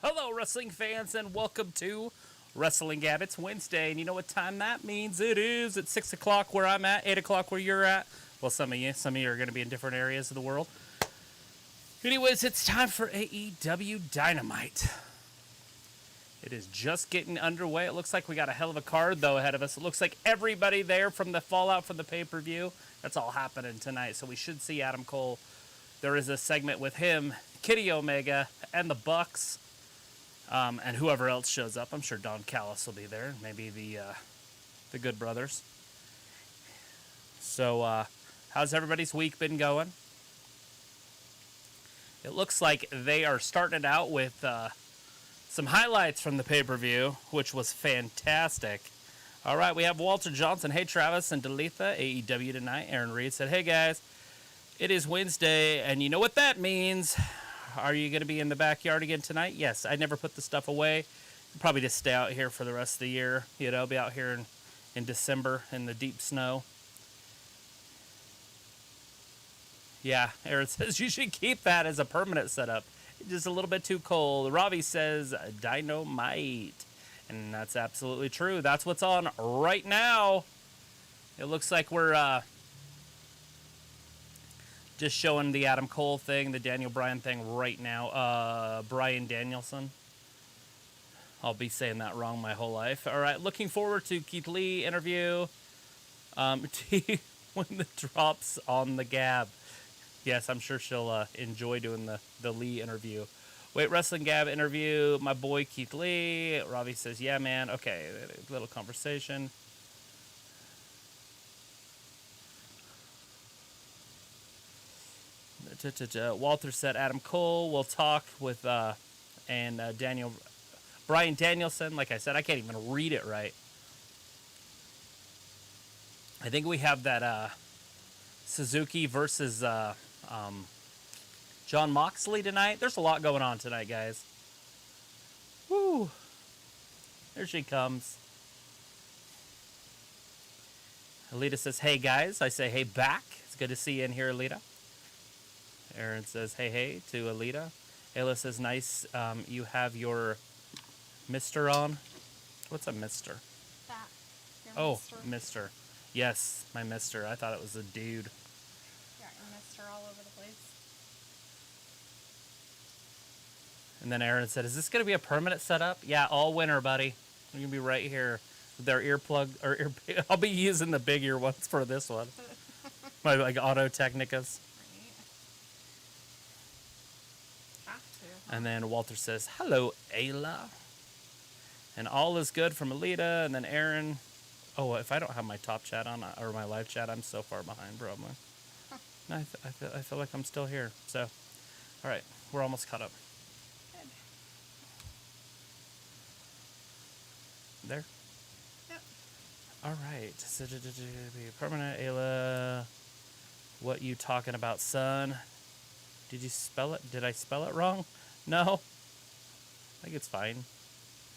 Hello, wrestling fans, and welcome to Wrestling Gab. It's Wednesday, and you know what time that means? It is at 6 o'clock where I'm at, 8 o'clock where you're at. Well, some of you are going to be in different areas of the world. Anyways, it's time for AEW Dynamite. It is just getting underway. It looks like we got a hell of a card, though, ahead of us. It looks like everybody there from the fallout from the pay-per-view, that's all happening tonight, so we should see Adam Cole. There is a segment with him, Kenny Omega, and the Bucks. And whoever else shows up. I'm sure Don Callis will be there. Maybe the Good Brothers. So, how's everybody's week been going? It looks like they are starting it out with some highlights from the pay-per-view, which was fantastic. All right, we have Walter Johnson. Hey, Travis and Dalitha, AEW tonight. Aaron Reed said, hey, guys, it is Wednesday, and you know what that means. Are you going to be in the backyard again tonight? Yes, I never put the stuff away. Probably just stay out here for the rest of the year. You know, be out here in December in the deep snow. Yeah, Aaron says you should keep that as a permanent setup. It's just a little bit too cold. Ravi says Dynamite. And that's absolutely true. That's what's on right now. It looks like we're just showing the Adam Cole thing, the Daniel Bryan thing right now. Bryan Danielson. I'll be saying that wrong my whole life. All right, looking forward to Keith Lee interview. T when the drops on the Gab. Yes, I'm sure she'll enjoy doing the Lee interview. Wait, Wrestling Gab interview. My boy Keith Lee. Ravi says, yeah, man. Okay, a little conversation. Walter said Adam Cole will talk with Bryan Danielson. Like I said, I can't even read it right. I think we have that Suzuki versus John Moxley tonight. There's a lot going on tonight, guys. Woo! There she comes. Alita says, hey, guys. I say, hey, back. It's good to see you in here, Alita. Aaron says, hey, to Alita. Ayla says, nice, you have your mister on. What's a mister? That. Oh, mister. Yes, my mister. I thought it was a dude. Got your mister all over the place. And then Aaron said, is this going to be a permanent setup? Yeah, all winter, buddy. We're going to be right here with our earplug. I'll be using the big ear ones for this one. My Audio Technicas. And then Walter says, hello, Ayla. And all is good from Alita. And then Aaron. Oh, if I don't have my top chat on, or my live chat, I'm so far behind, probably. No, I feel like I'm still here. So, all right, we're almost caught up. Good. There? Yep. All right. Permanent, Ayla. What you talking about, son? Did you spell it? Did I spell it wrong? No. I think it's fine.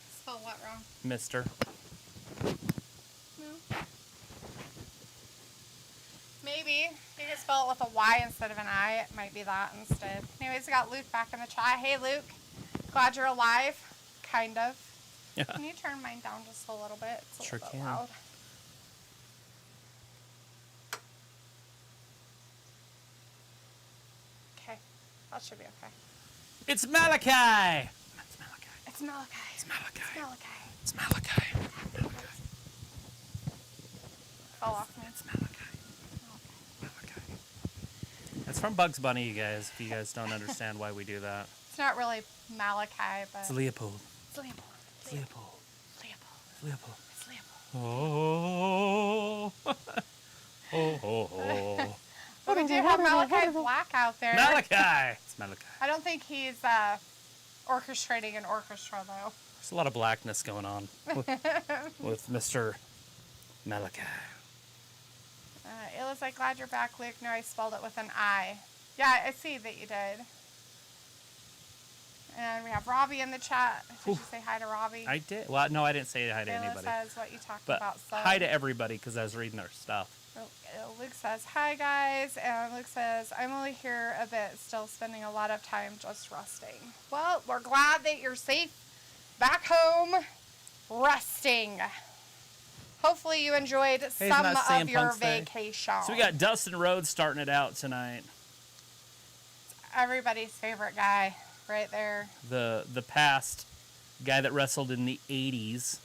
Spell what wrong? Mister. No. Maybe. You can spell it with a Y instead of an I. It might be that instead. Anyways, we got Luke back in the chat. Hey, Luke. Glad you're alive. Kind of. Yeah. Can you turn mine down just a little bit? It's a Sure little bit can. loud. Okay. That should be okay. It's Malachi! It's Malachi. It's Malachi. It's Malachi. It's Malachi. It's Malachi. Fell off me. It's Malachi. Malachi. That's from Bugs Bunny, you guys, if you guys don't understand why we do that. It's not really Malachi, but... It's Leopold. It's Leopold. It's Leopold. Leopold. Leopold. It's Leopold. Oh. Oh. But we do have Malachi Black out there. Malachi! It's Malachi. I don't think he's orchestrating an orchestra, though. There's a lot of blackness going on with Mr. Malachi. It looks like, glad you're back, Luke. No, I spelled it with an I. Yeah, I see that you did. And we have Robbie in the chat. Did you say hi to Robbie? I did. Well, no, I didn't say hi to Kayla anybody. says what you talked But about. So. hi to everybody because I was reading their stuff. Luke says, hi guys, and Luke says, I'm only here a bit, still spending a lot of time just resting. Well, we're glad that you're safe back home resting. Hopefully you enjoyed some of your vacation. So we got Dustin Rhodes starting it out tonight. Everybody's favorite guy right there. The past guy that wrestled in the 80s.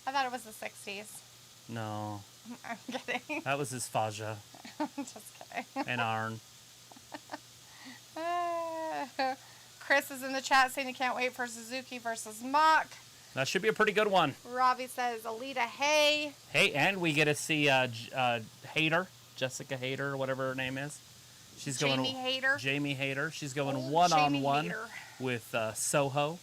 I thought it was the 60s. No. I'm kidding. That was his Faja. Just kidding. And Arn. Chris is in the chat saying he can't wait for Suzuki versus Mock. That should be a pretty good one. Robbie says Alita Hay. Hey, and we get to see Hayter, Jessica Hayter, or whatever her name is. She's going Jamie Hayter. Jamie Hayter. She's going one-on-one with Soho.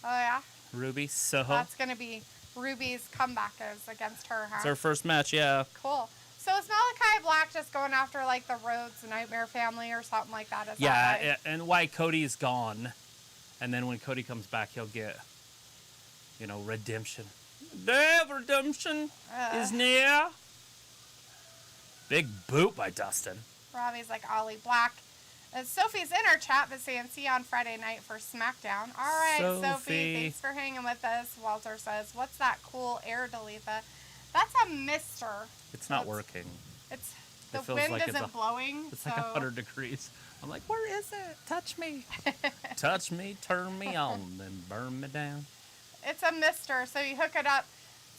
Oh, yeah? Ruby, Soho. That's going to be Ruby's comeback is against her, huh? It's her first match, yeah. Cool. So is Malachi Black just going after, like, the Rhodes Nightmare family or something like that? Is that right? And why Cody's gone. And then when Cody comes back, he'll get, redemption. The redemption is near. Big boot by Dustin. Robbie's like Ollie Black. And Sophie's in our chat, but saying see you on Friday night for SmackDown. All right, Sophie, thanks for hanging with us. Walter says, what's that cool air Dalitha? That's a mister. It's not working. The wind like isn't blowing. It's like 100 degrees. I'm like, where is it? Touch me. Touch me, turn me on, then burn me down. It's a mister, so you hook it up.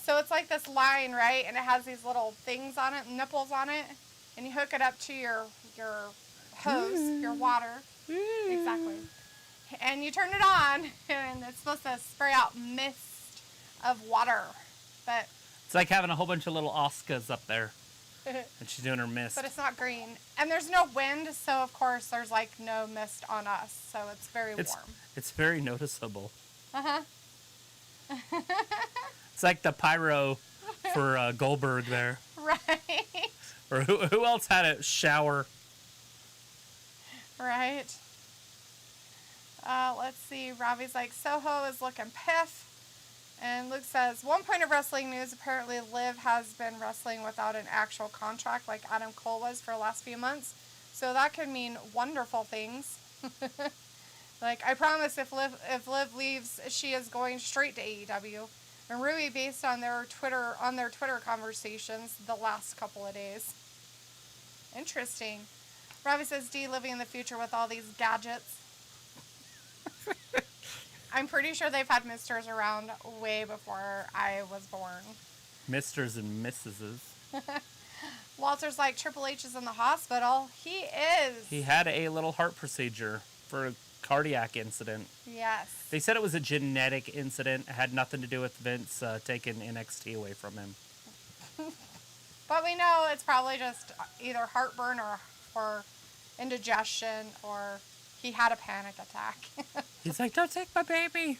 So it's like this line, right? And it has these little things on it, nipples on it. And you hook it up to your hose, your water. Exactly. And you turn it on, and it's supposed to spray out mist of water. But it's like having a whole bunch of little Oscars up there. And she's doing her mist. But it's not green. And there's no wind, so of course there's like no mist on us. So it's very warm. It's very noticeable. Uh-huh. It's like the pyro for Goldberg there. Right. Or who else had a shower? Right. Let's see. Robbie's like, Soho is looking piff. And Luke says, one point of wrestling news, apparently Liv has been wrestling without an actual contract like Adam Cole was for the last few months. So that could mean wonderful things. Like, I promise if Liv leaves, she is going straight to AEW. And Ruby, based on their Twitter conversations the last couple of days. Interesting. Robbie says, D living in the future with all these gadgets. I'm pretty sure they've had misters around way before I was born. Misters and missuses. Walter's like, Triple H is in the hospital. He is. He had a little heart procedure for a cardiac incident. Yes. They said it was a genetic incident. It had nothing to do with Vince taking NXT away from him. But we know it's probably just either heartburn or indigestion or he had a panic attack. He's like, don't take my baby.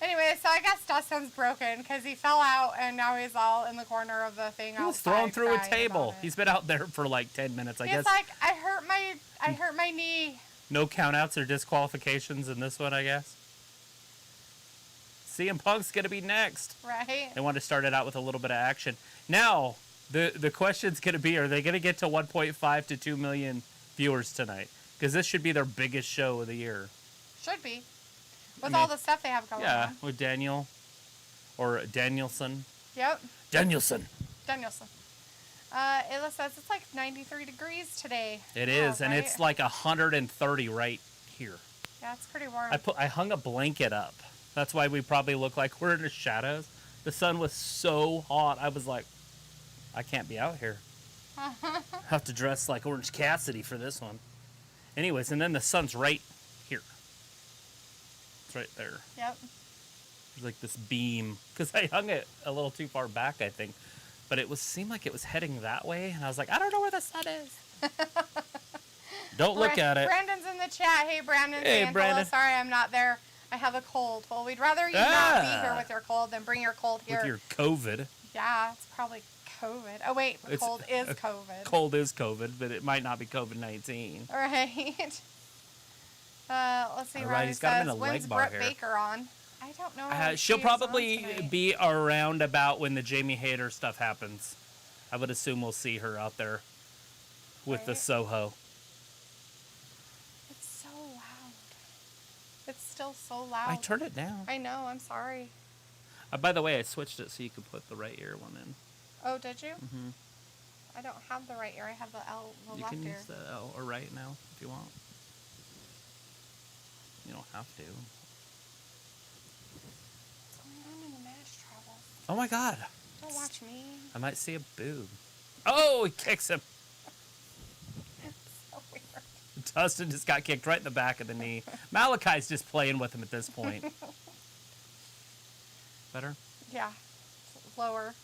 Anyway, so I guess Dustin's broken because he fell out and now he's all in the corner of the thing. He was thrown through a table. He's been out there for like 10 minutes, I guess. He's like, I hurt my knee. No countouts or disqualifications in this one, I guess. CM Punk's going to be next. Right. They want to start it out with a little bit of action. Now, the question's going to be, are they going to get to 1.5 to 2 million viewers tonight? Because this should be their biggest show of the year. Should be. With all the stuff they have going on. Yeah, with Daniel. Or Danielson. Yep. Danielson. Ayla says it's like 93 degrees today. It is, and it's like 130 right here. Yeah, it's pretty warm. I hung a blanket up. That's why we probably look like we're in the shadows. The sun was so hot, I was like, I can't be out here. I have to dress like Orange Cassidy for this one. Anyways, and then the sun's right here. It's right there. Yep. There's like this beam. Because I hung it a little too far back, I think. But it seemed like it was heading that way. And I was like, I don't know where the sun is. Don't look at it. Brandon's in the chat. Hey, Brandon. Hey, Brandon. Sorry, I'm not there. I have a cold. Well, we'd rather you not be here with your cold than bring your cold here. With your COVID. Yeah, it's probably COVID. Oh, wait. Cold is COVID. Cold is COVID, but it might not be COVID-19. Right. Let's see. All right, he's got him in a leg when's bar Britt here. Baker on? I don't know. If She'll she's on probably tonight. be around about when the Jamie Hayter stuff happens. I would assume we'll see her out there with the Right. Soho. It's so loud. It's still so loud. I turned it down. I know. I'm sorry. By the way, I switched it so you could put the right ear one in. Oh, did you? Mm-hmm. I don't have the right ear. I have the You left can ear. use the L or right now if you want. You don't have to. What's going on in the match, Travis? Oh my god. Don't watch me. I might see a boob. Oh, he kicks him. So weird. Dustin just got kicked right in the back of the knee. Malachi's just playing with him at this point. Better? Yeah. Lower.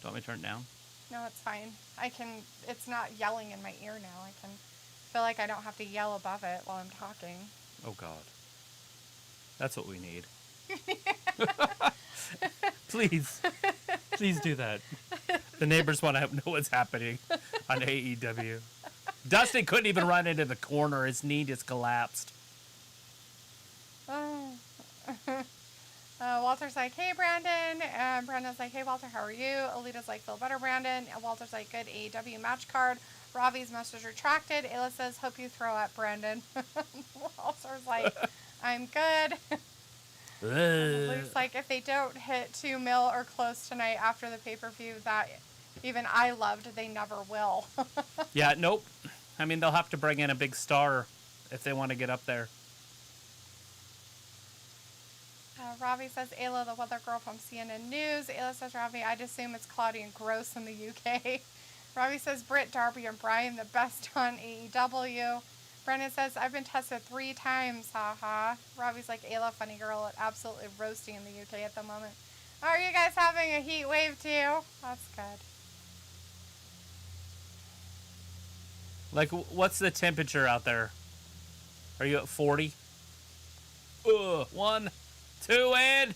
Do you want me to turn it down? No, it's fine. It's not yelling in my ear now. I can feel like I don't have to yell above it while I'm talking. Oh god. That's what we need. Please. Please do that. The neighbors want to know what's happening on AEW. Dustin couldn't even run into the corner. His knee just collapsed. Walter's like, hey, Brandon. Brandon's like, hey, Walter, how are you? Alita's like, feel better, Brandon. And Walter's like, good AEW match card. Ravi's message retracted. Ayla says, hope you throw up, Brandon. Walter's like, I'm good. Luke's like, if they don't hit 2 mil or close tonight after the pay-per-view that even I loved, they never will. Yeah, nope. I mean, they'll have to bring in a big star if they want to get up there. Ravi says, Ayla, the weather girl from CNN News. Ayla says, Ravi, I'd assume it's cloudy and gross in the UK. Ravi says, Britt, Darby, and Brian, the best on AEW. Brendan says, I've been tested 3 times, haha. Ravi's like, Ayla, funny girl, absolutely roasting in the UK at the moment. Are you guys having a heat wave too? That's good. Like, what's the temperature out there? Are you at 40? 1, 2, and...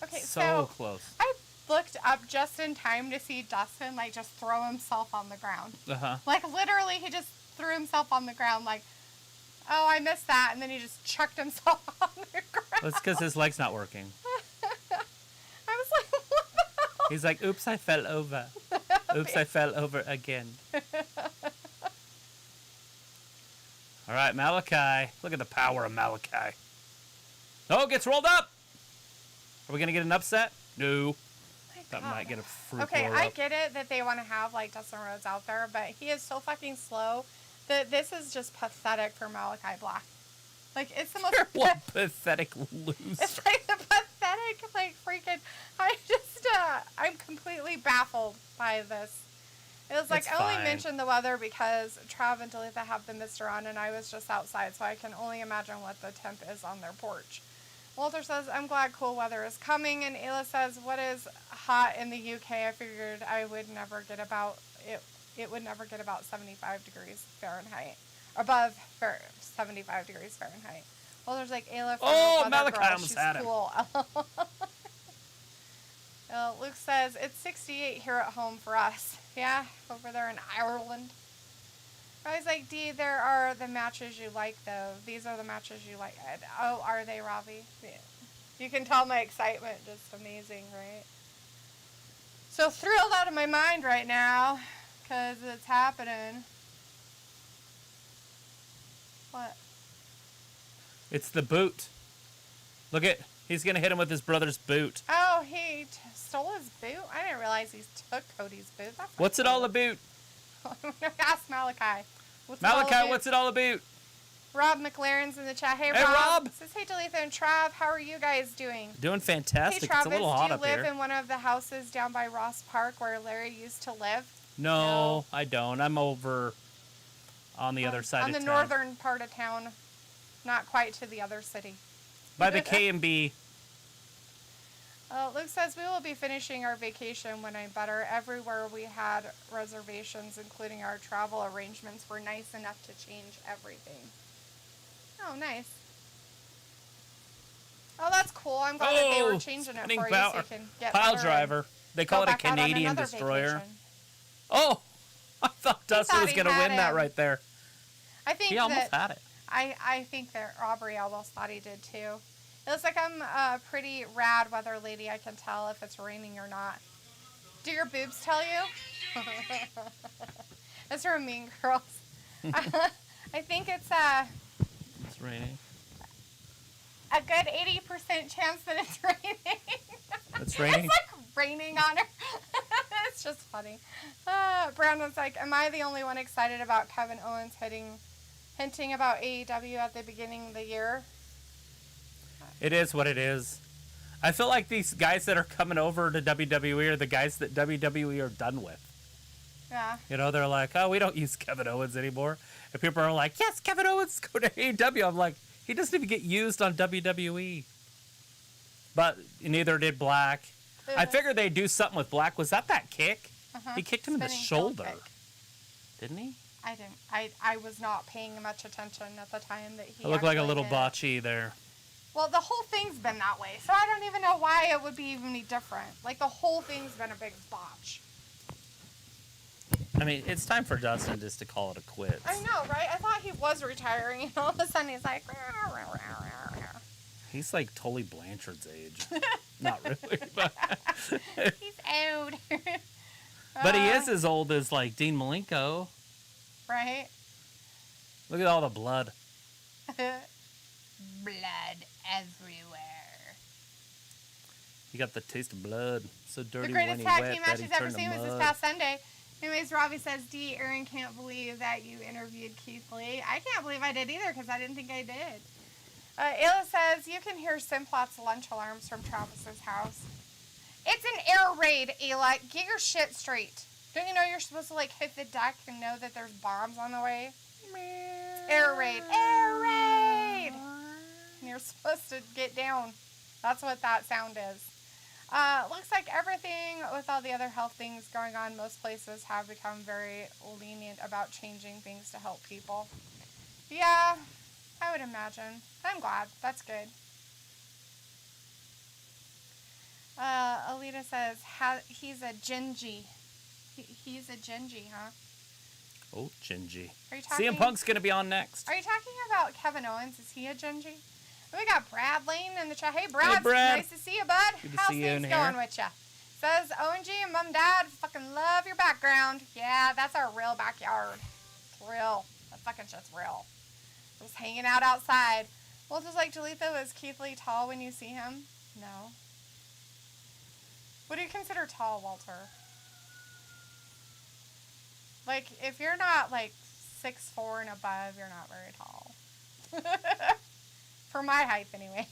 Okay, so close. I looked up just in time to see Dustin, like, just throw himself on the ground. Uh-huh. Like, literally, he just threw himself on the ground, like, oh, I missed that, and then he just chucked himself on the ground. That's because his leg's not working. I was like, what the hell? He's like, oops, I fell over. Oops, I fell over again. All right, Malachi. Look at the power of Malachi. Oh, gets rolled up. Are we going to get an upset? No. That might get a fruit Okay, roll I up. get it that they want to have, like, Dustin Rhodes out there, but he is so fucking slow that this is just pathetic for Malachi Black. Like, it's the most... What pathetic loser. It's like a pathetic, like, freaking... I'm completely baffled by this. It was like, It's I only fine. mentioned the weather because Trav and Dalitha have the mister on, and I was just outside, so I can only imagine what the temp is on their porch. Walter says, I'm glad cool weather is coming, and Ayla says, what is hot in the UK? I figured I would never get about... It would never get about 75 degrees Fahrenheit. Above 75 degrees Fahrenheit. Walter's like, Ayla, from the weather Malachi girl, almost she's had him. cool. Luke says, it's 68 here at home for us. Yeah, over there in Ireland. I was like, Dee, there are the matches you like, though. These are the matches you like. Oh, are they, Ravi? Yeah. You can tell my excitement. Just amazing, right? So thrilled out of my mind right now, because it's happening. What? It's the boot. Look at... He's going to hit him with his brother's boot. Oh, he stole his boot? I didn't realize he took Cody's boot. That's What's it all about? Ask Malachi. Malachi, what's it all about? Rob McLaren's in the chat. Hey, Hey, Rob. Says, hey, Dalitha and Trav. How are you guys doing? Doing fantastic. Hey, Travis, it's a little hot do you up live here. in one of the houses down by Ross Park where Larry used to live? No, I don't. I'm over on the other side on of the town. northern part of town. Not quite to the other city. By the K&B. Luke says, we will be finishing our vacation when I'm better. Everywhere we had reservations, including our travel arrangements, were nice enough to change everything. Oh, nice. Oh, that's cool. I'm glad that they were changing it for you so you can get pile better driver. They call it a Canadian destroyer. Vacation. Oh, I thought Dustin thought was he going to had win that him. right there. I think He almost had it. I think that Aubrey almost thought he did too. It looks like I'm a pretty rad weather lady. I can tell if it's raining or not. Do your boobs tell you? It's from Mean Girls. I think it's It's raining. a good 80% chance that it's raining. It's raining? It's like raining on her. It's just funny. Brandon's like, am I the only one excited about Kevin Owens hinting about AEW at the beginning of the year? It is what it is. I feel like these guys that are coming over to WWE are the guys that WWE are done with. Yeah. You know, they're like, oh, we don't use Kevin Owens anymore. And people are like, yes, Kevin Owens, go to AEW. I'm like, he doesn't even get used on WWE. But neither did Black. I figured they'd do something with Black. Was that kick? Uh-huh. He kicked him in the Spinning heel shoulder. kick. Didn't he? I didn't. I was not paying much attention at the time that he It looked like a actually little did. botchy there. Well, the whole thing's been that way, so I don't even know why it would be even any different. Like, the whole thing's been a big botch. I mean, it's time for Dustin just to call it a quits. I know, right? I thought he was retiring, and all of a sudden he's like... He's like Tully Blanchard's age. Not really, but... He's old. But he is as old as, like, Dean Malenko. Right? Look at all the blood. Blood everywhere. You got the taste of blood. So dirty The when greatest he tag wet team that match he he's ever turned to seen was this mud. past Sunday. Anyways, Robbie says, D, Aaron can't believe that you interviewed Keith Lee. I can't believe I did either because I didn't think I did. Ayla says, you can hear Simplot's lunch alarms from Travis's house. It's an air raid, Ayla. Get your shit straight. Don't you know you're supposed to, like, hit the deck and know that there's bombs on the way? Air raid. Air raid! And you're supposed to get down. That's what that sound is. Looks like everything with all the other health things going on, most places have become very lenient about changing things to help people. Yeah, I would imagine. I'm glad. That's good. Alita says, he's a Gingy. He's a Gingy, huh? Oh, Gingy. Are you talking? CM Punk's going to be on next. Are you talking about Kevin Owens? Is he a Gingy? We got Brad Lane in the chat. Hey, Brad. Hey, Brad. Nice to see you, bud. Good to How's see you in things here. going with you? Says ONG and Mom Dad fucking love your background. Yeah, that's our real backyard. It's real. That fucking shit's real. Just hanging out outside. Walter's like, Jalitha, is Keith Lee tall when you see him? No. What do you consider tall, Walter? Like, if you're not, like, 6'4" and above, you're not very tall. For my height, anyway.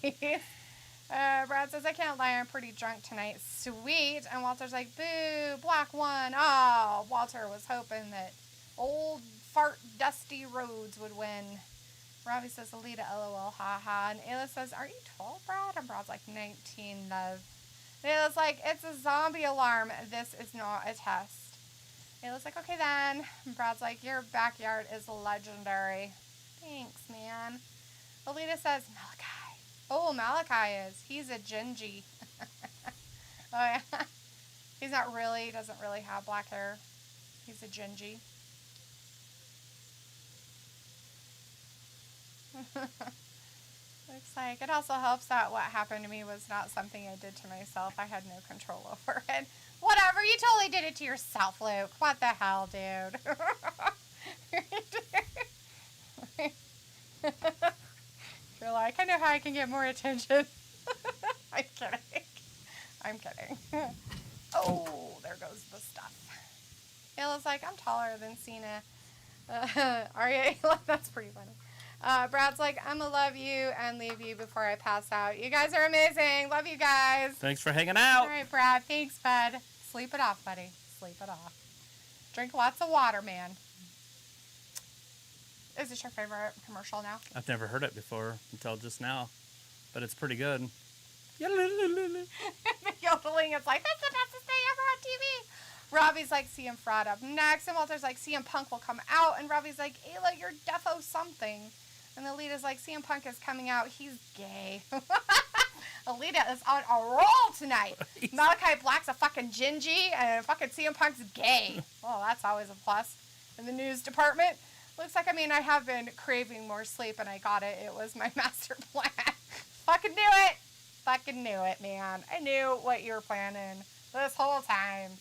Brad says, I can't lie, I'm pretty drunk tonight. Sweet. And Walter's like, boo, Black won. Oh, Walter was hoping that old fart Dusty Rhodes would win. Robbie says, Alita, LOL, haha. And Ayla says, are you 12, Brad? And Brad's like, 19, love. And Ayla's like, it's a zombie alarm. This is not a test. Ayla's like, okay then. And Brad's like, your backyard is legendary. Thanks, man. Alita says, Malachi. Oh, Malachi is. He's a Gingy. Oh, yeah. He's not really, doesn't really have black hair. He's a Gingy. Looks like it also helps that what happened to me was not something I did to myself. I had no control over it. Whatever, you totally did it to yourself, Luke. What the hell, dude? You're like, I know how I can get more attention. I'm kidding. I'm kidding. Oh, there goes the stuff. Ayla's like, I'm taller than Cena. Are you, Ayla? That's pretty funny. Brad's like, I'm gonna love you and leave you before I pass out. You guys are amazing. Love you guys. Thanks for hanging out. All right, Brad. Thanks, bud. Sleep it off, buddy. Sleep it off. Drink lots of water, man. Is this your favorite commercial now? I've never heard it before until just now, but it's pretty good. The yodeling is like, that's the bestest day ever on TV. Robbie's like, CM Fraud up next. And Walter's like, CM Punk will come out. And Robbie's like, Ayla, you're defo something. And Alita's like, CM Punk is coming out. He's gay. Alita is on a roll tonight. Malachi Black's a fucking Gingy. And fucking CM Punk's gay. Well, that's always a plus in the news department. Looks like, I have been craving more sleep. And I got it. It was my master plan. Fucking do fucking knew it, man. I knew what you were planning this whole time.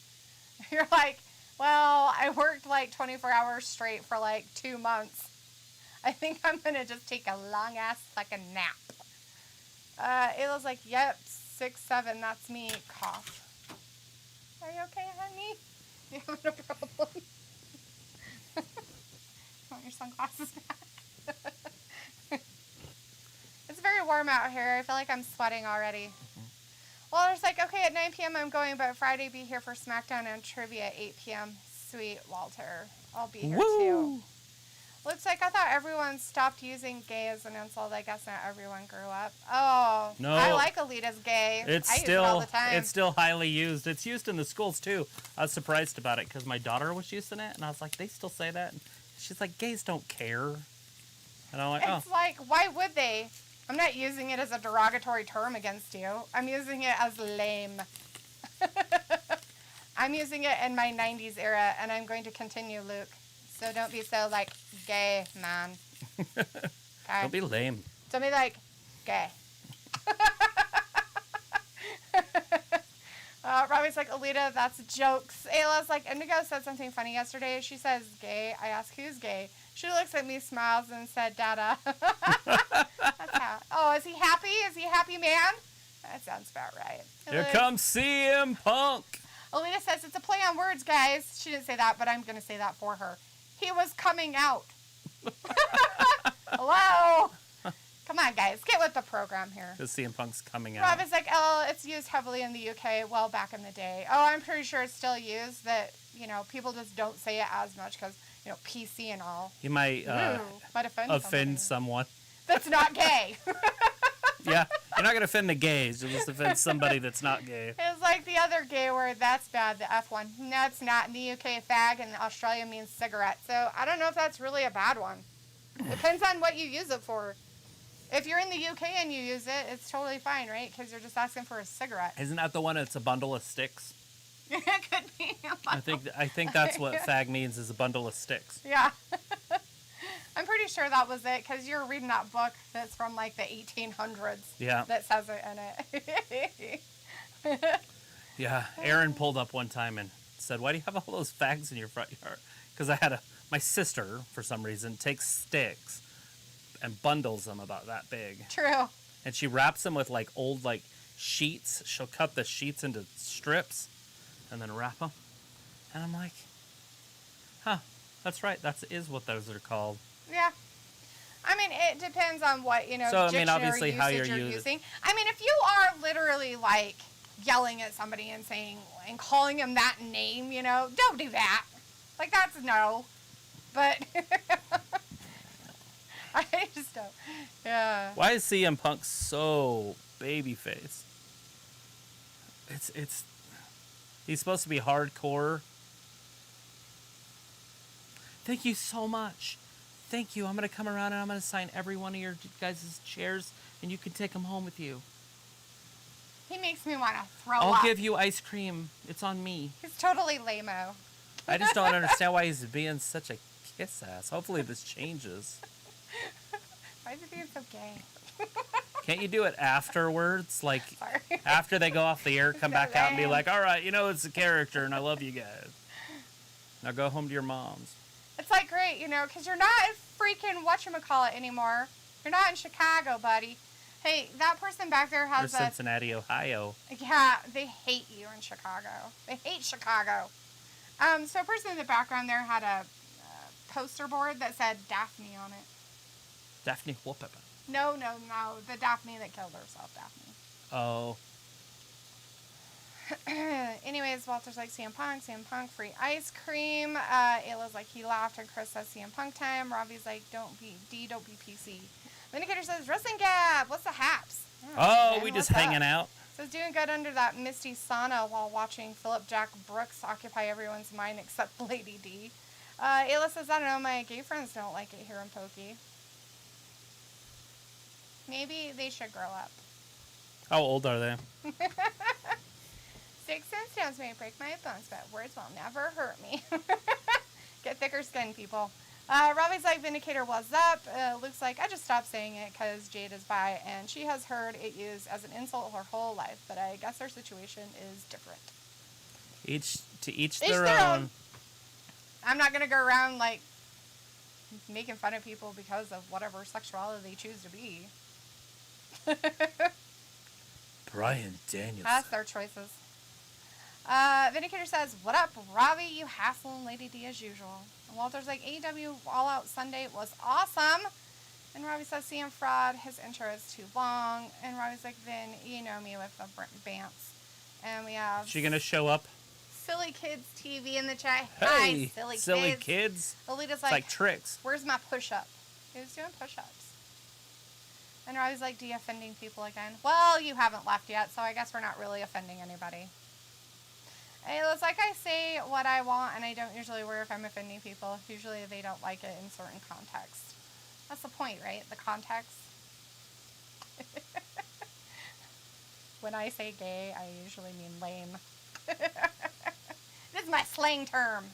You're like, well, I worked like 24 hours straight for like 2 months. I think I'm going to just take a long-ass fucking nap. Ayla's like, yep, 6'7", that's me. Cough. Are you okay, honey? You having a problem? You want your sunglasses back? It's very warm out here. I feel like I'm sweating already. Well, it's like, okay, at 9 p.m. I'm going, but Friday be here for SmackDown and Trivia at 8 p.m. Sweet, Walter. I'll be here too. Looks like I thought everyone stopped using gay as an insult. I guess not everyone grew up. Oh, no. I like Alita's gay. I use it all the time. It's still highly used. It's used in the schools too. I was surprised about it because my daughter was using it, and I was like, they still say that? And she's like, gays don't care. And I'm like, oh. It's like, why would they? I'm not using it as a derogatory term against you. I'm using it as lame. I'm using it in my 90s era, and I'm going to continue, Luke. So don't be so, like, gay, man. Okay? Don't be lame. Don't be, like, gay. Robbie's like, Alita, that's jokes. Ayla's like, Indigo said something funny yesterday. She says, gay. I ask, who's gay? She looks at me, smiles, and said, Dada. That's how. Oh, is he happy? Is he a happy man? That sounds about right. Here comes CM Punk. Alita says, it's a play on words, guys. She didn't say that, but I'm going to say that for her. He was coming out. Hello? Come on, guys. Get with the program here. Because CM Punk's coming out. Rob is like, oh, it's used heavily in the UK. Well, back in the day. Oh, I'm pretty sure it's still used. That, people just don't say it as much because, PC and all. You might offend someone. That's not gay. Yeah, you're not going to offend the gays. You'll just offend somebody that's not gay. It's like the other gay word. That's bad, the F one. No, it's not. In the UK, fag, and Australia means cigarette. So I don't know if that's really a bad one. Depends on what you use it for. If you're in the UK and you use it, it's totally fine, right? Because you're just asking for a cigarette. Isn't that the one that's a bundle of sticks? It could be a bundle. I think that's what fag means, is a bundle of sticks. Yeah. I'm pretty sure that was it, because you're reading that book that's from, like, the 1800s. Yeah. That says it in it. Yeah. Aaron pulled up one time and said, why do you have all those fags in your front yard? Because my sister, for some reason, takes sticks and bundles them about that big. True. And she wraps them with, like, old, like, sheets. She'll cut the sheets into strips and then wrap them. And I'm like, huh, that's right. That is what those are called. Yeah. I mean, it depends on what, so, dictionary obviously how you're using. I mean, if you are literally, like, yelling at somebody and saying, and calling them that name, don't do that. Like, that's no. But I just don't. Yeah. Why is CM Punk so babyface? He's supposed to be hardcore. Thank you so much. Thank you. I'm going to come around and I'm going to sign every one of your guys' chairs, and you can take them home with you. He makes me want to throw up. I'll give you ice cream. It's on me. He's totally lame-o. I just don't understand why he's being such a kiss-ass. Hopefully this changes. Why is he being so gay? Can't you do it afterwards? Like, Sorry. after they go off the air, come back out and be like, all right, it's a character, and I love you guys. Now go home to your moms. It's like, great, because you're not in freaking whatchamacallit anymore. You're not in Chicago, buddy. Hey, that person back there has or Cincinnati, Ohio. Yeah, they hate you in Chicago. They hate Chicago. So a person in the background there had a poster board that said Daphne on it. Daphne Whoopip. No. The Daphne that killed herself, Daphne. Oh. Anyways, Walter's like, CM Punk, free ice cream. Ayla's like, he laughed, and Chris says, CM Punk time. Robbie's like, don't be PC. Vindicator says, Wrestling Gap, what's the haps? Oh, we just hanging out. Says, doing good under that misty sauna while watching Philip Jack Brooks occupy everyone's mind except Lady D. Ayla says, I don't know, my gay friends don't like it here in Pokey. Maybe they should grow up. How old are they? Sticks and stones may break my bones, but words will never hurt me. Get thicker skin, people. Robbie's like, Vindicator, what's up? Looks like I just stopped saying it because Jade is bi, and she has heard it used as an insult her whole life, but I guess their situation is different. Each their own. I'm not going to go around, like, making fun of people because of whatever sexuality they choose to be. Brian Daniels. That's their choices. Vindicator says, what up, Robbie? You hassling Lady D as usual. And Walter's like, AEW All Out Sunday was awesome. And Robbie says, CM Fraud, his intro is too long. And Robbie's like, Vin, you know me with the bants. And we have... She gonna show up? Silly Kids TV in the chat. Hey, Hi, silly kids. Alita's It's like tricks. Where's my push-up? He was doing push-ups. And Robbie's like, de-offending people again. Well, you haven't left yet, so I guess we're not really offending anybody. And it's like I say what I want, and I don't usually worry if I'm offending people. Usually they don't like it in certain contexts. That's the point, right? The context. When I say gay, I usually mean lame. This is my slang term.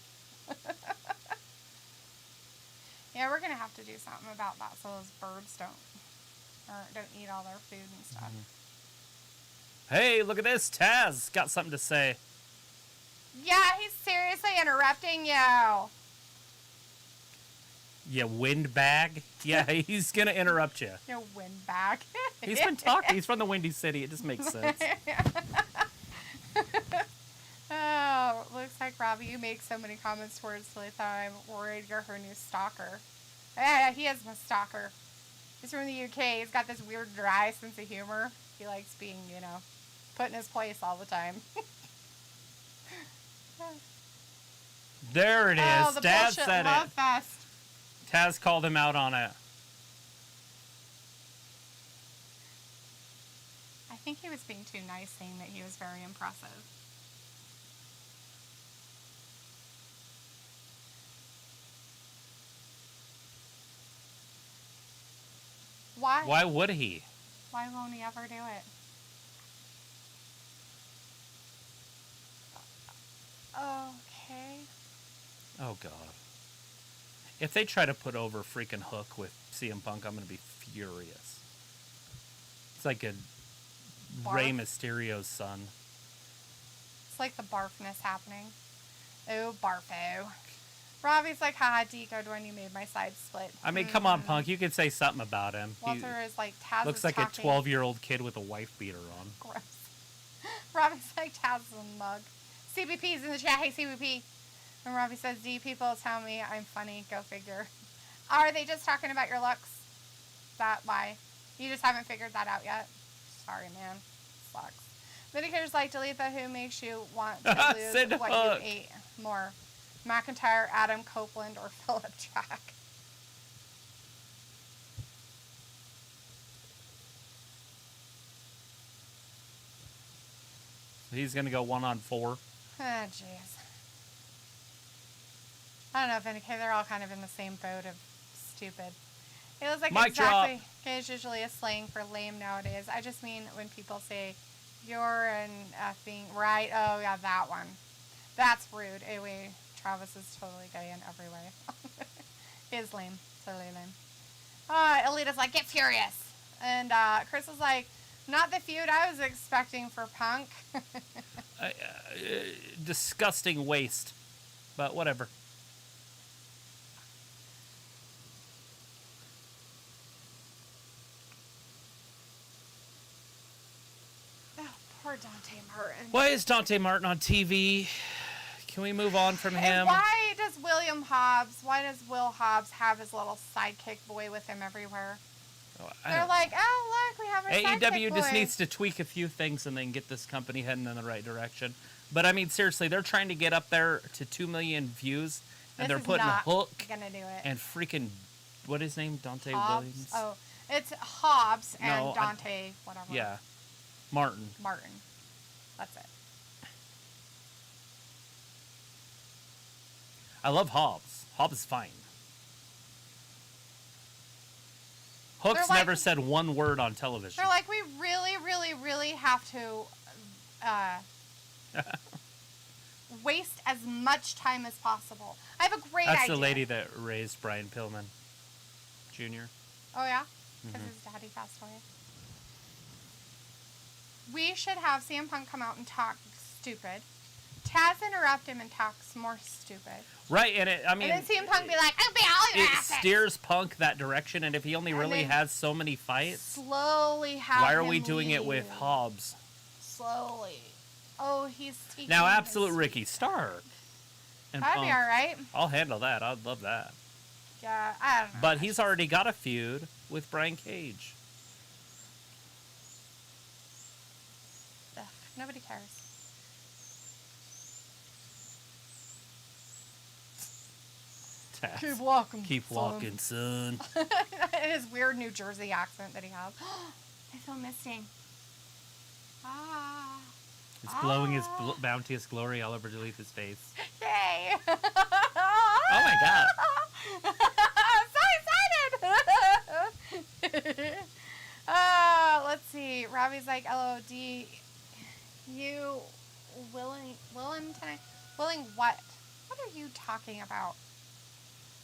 Yeah, we're going to have to do something about that so those birds don't eat all their food and stuff. Hey, look at this. Taz got something to say. Yeah, he's seriously interrupting you. Yeah, windbag. Yeah, he's going to interrupt you. No windbag. He's been talking. He's from the Windy City. It just makes sense. Oh, looks like Robbie, you make so many comments towards Talitha. I'm worried you're her new stalker. Yeah, he is my stalker. He's from the UK. He's got this weird dry sense of humor. He likes being, put in his place all the time. There it is. Oh, the Taz bullshit said love it. fest. Taz called him out on it. I think he was being too nice, saying that he was very impressive. Why? Why would he? Why won't he ever do it? Okay. Oh, God. If they try to put over freaking Hook with CM Punk, I'm going to be furious. It's like a Rey Mysterio's son. It's like the barfness happening. Oh, barfo. Robbie's like, haha, decode when you made my side split. I mean, come on, Punk. You could say something about him. Walter is like, Taz looks is like talking. a 12-year-old kid with a wife beater on. Gross. Robbie's like, Taz is a mug. CBP's in the chat. Hey, CBP. And Robbie says, D, people tell me I'm funny. Go figure. Are they just talking about your looks? Is that why? You just haven't figured that out yet? Sorry, man. Sucks. Vindicator's like, Dalitha, who makes you want to lose what you ate more? McIntyre, Adam Copeland, or Philip Jack? He's going to go 1-on-4. Ah, jeez. I don't know, Vindicator. They're all kind of in the same boat of stupid. It looks like Mic exactly. It's usually a slang for lame nowadays. I just mean when people say, you're an effing right. Oh, yeah, that one. That's rude. Anyway, Travis is totally gay in every way. He is lame. Totally lame. Alita's like, get furious. And Chris is like, not the feud I was expecting for Punk. Disgusting waste. But whatever. Oh, poor Dante Martin. Why is Dante Martin on TV? Can we move on from him? And why does Why does Will Hobbs have his little sidekick boy with him everywhere? They're like, oh, look, we have our sidekick boy. AEW just needs to tweak a few things and then get this company heading in the right direction. But, I mean, seriously, they're trying to get up there to 2 million views, and they're putting Hook gonna do it. and freaking, what is his name? Dante Hobbs? Williams? Oh, it's Hobbs and Dante, whatever. Yeah. Martin. That's it. I love Hobbs. Hobbs is fine. Hook's never said one word on television. They're like, we really, really, really have to waste as much time as possible. I have a great That's idea. the lady that raised Brian Pillman Jr. Oh, yeah? Because his daddy passed away. We should have CM Punk come out and talk stupid. Taz interrupt him and talk more stupid. Right, and and then CM Punk be like, I'll be all your asses. It steers Punk that direction, and if he only really has so many fights, slowly have why are him we doing leave. it with Hobbs? Slowly. Oh, he's taking Now, Absolute Ricky Stark. And That'd Punk, be all right. I'll handle that. I'd love that. Yeah, I don't know. But he's already got a feud with Brian Cage. Ugh, nobody cares. Taz. Keep walking. Keep walking, son. And his weird New Jersey accent that he has. I feel misting. Ah. He's blowing his bounteous glory all over Delethe's face. Yay! Oh my god. I'm so excited! Let's see. Robbie's like, LOD. You willing tonight? Willing what? What are you talking about?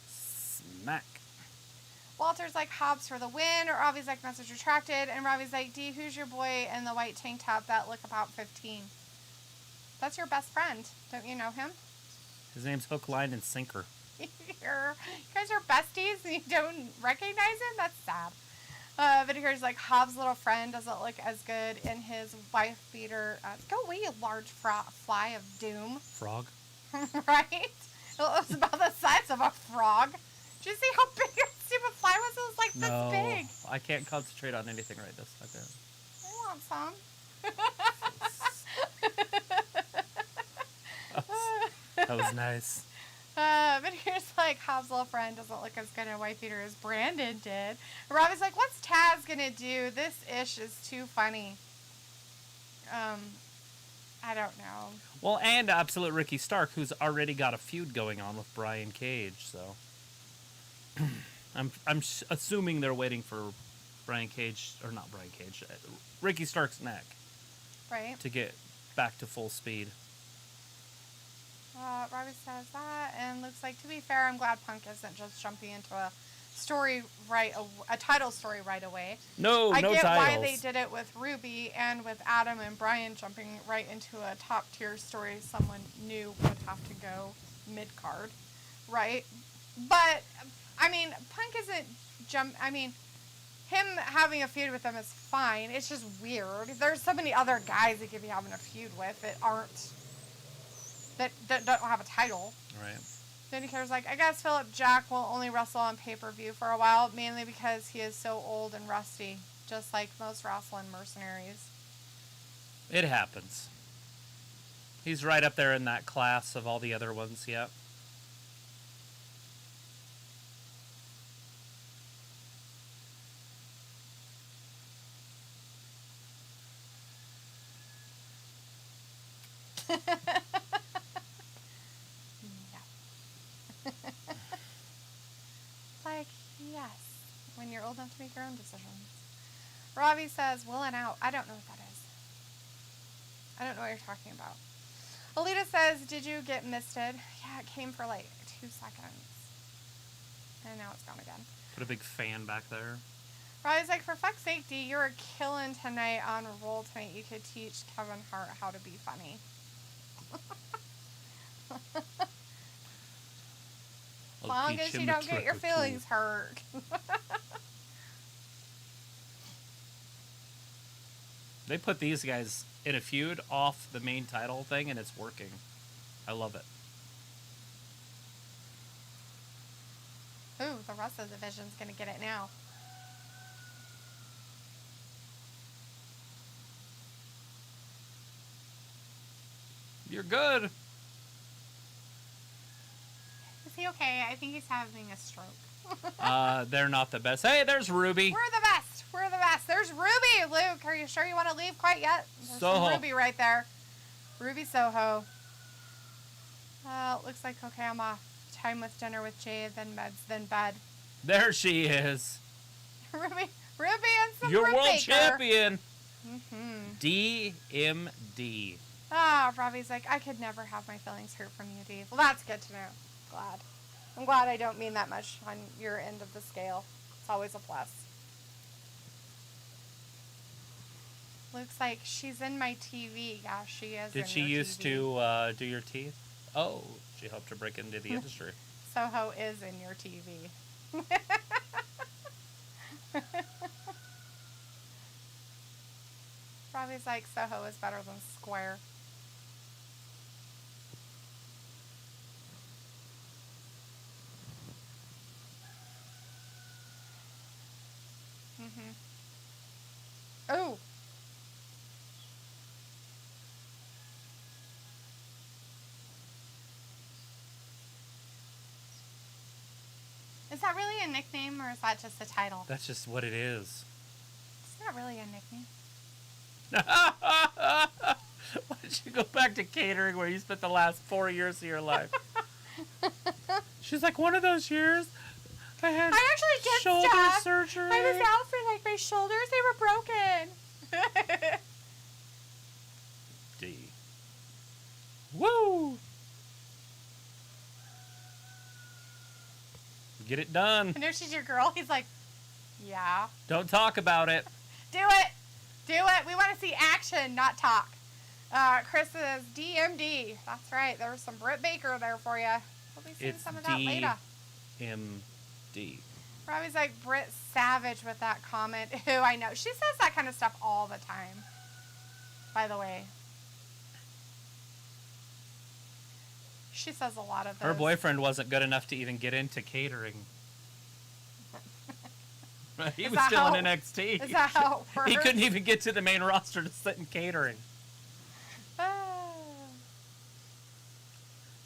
Smack. Walter's like, Hobbs for the win, or Robbie's like, message retracted, and Robbie's like, D, who's your boy in the white tank top that look about 15? That's your best friend. Don't you know him? His name's Hook, Line, and Sinker. You guys are besties and you don't recognize him? That's sad. But here's like, Hobbs' little friend doesn't look as good in his wife beater. Go away, you large fly of doom. Frog? Right? It was about the size of a frog. Did you see how big that stupid fly was? It was like this big. I can't concentrate on anything right this second. I want some. That was nice. But here's like, Hobbs' little friend doesn't look as good in a white beater as Brandon did. And Robbie's like, what's Taz gonna do? This ish is too funny. I don't know. Well, and Absolute Ricky Stark, who's already got a feud going on with Brian Cage, so I'm assuming they're waiting for Brian Cage, or not Brian Cage, Ricky Stark's neck, right? To get back to full speed. Robbie says that, and looks like, to be fair, I'm glad Punk isn't just jumping into a title story right away. No I get titles. why they did it with Ruby and with Adam and Brian jumping right into a top tier story someone new would have to go mid card, right? But I mean, Punk isn't him having a feud with them is fine. It's just weird. There's so many other guys he could be having a feud with that don't have a title. Right. Then he cares like, I guess Philip Jack will only wrestle on pay-per-view for a while, mainly because he is so old and rusty, just like most wrestling mercenaries. It happens. He's right up there in that class of all the other ones, yep. Like, yes, when you're old enough to make your own decisions. Robbie says, will and out. I don't know what that is. I don't know what you're talking about. Alita says, did you get misted? Yeah, it came for like 2 seconds. And now it's gone again. Put a big fan back there. Robbie's like, for fuck's sake, D, you were killing tonight on Roll tonight. You could teach Kevin Hart how to be funny. As long as you don't get your feelings hurt. They put these guys in a feud off the main title thing, and it's working. I love it. Ooh, the rest of the division's going to get it now. You're good. Is he okay? I think he's having a stroke. They're not the best. Hey, there's Ruby. We're the best. We're the best. There's Ruby. Luke, are you sure you want to leave quite yet? There's Soho. some Ruby right there. Ruby Soho. Looks like, okay, I'm off. Time with dinner with Jay, then meds, then bed. There she is. Ruby and some Your Ruby world Baker. champion. Mm-hmm. DMD. Ah, Robbie's like, I could never have my feelings hurt from you, Dave. Well, that's good to know. Glad. I'm glad I don't mean that much on your end of the scale. It's always a plus. Looks like she's in my TV. Yeah, she is. Did she used to do your teeth? Oh, she helped her break into the industry. Soho is in your TV. Robbie's like, Soho is better than Square. Oh. Is that really a nickname, or is that just a title? That's just what it is. It's not really a nickname. Why did you go back to catering where you spent the last 4 years of your life? She's like, one of those years, I actually did shoulder stuff. surgery. I was out for like my shoulders; they were broken. D. Woo! Get it done. I know she's your girl. He's like, yeah. Don't talk about it. Do it. Do it. We want to see action, not talk. Chris says DMD. That's right. There was some Britt Baker there for you. We'll be seeing some of that later. DMD. Robbie's like Britt Savage with that comment. Who I know. She says that kind of stuff all the time. By the way. She says a lot of those. Her boyfriend wasn't good enough to even get into catering. He was still in NXT. Is that how it works? He couldn't even get to the main roster to sit in catering.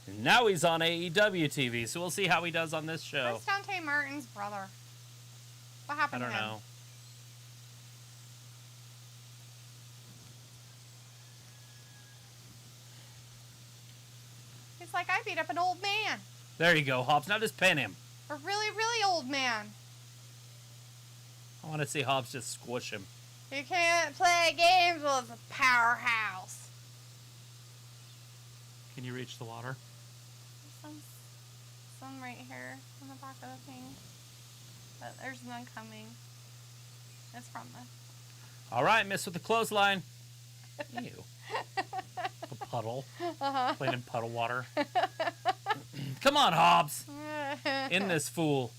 And now he's on AEW TV, so we'll see how he does on this show. Where's Dante Martin's brother? What happened to him? I don't know. He's like, I beat up an old man. There you go, Hobbs. Now just pin him. A really, really old man. I want to see Hobbs just squish him. You can't play games with a powerhouse. Can you reach the water? Some right here on the back of the thing. But there's none coming. It's from the... All right, miss with the clothesline. Ew. A puddle. Playing in puddle water. Come on, Hobbs. In this fool.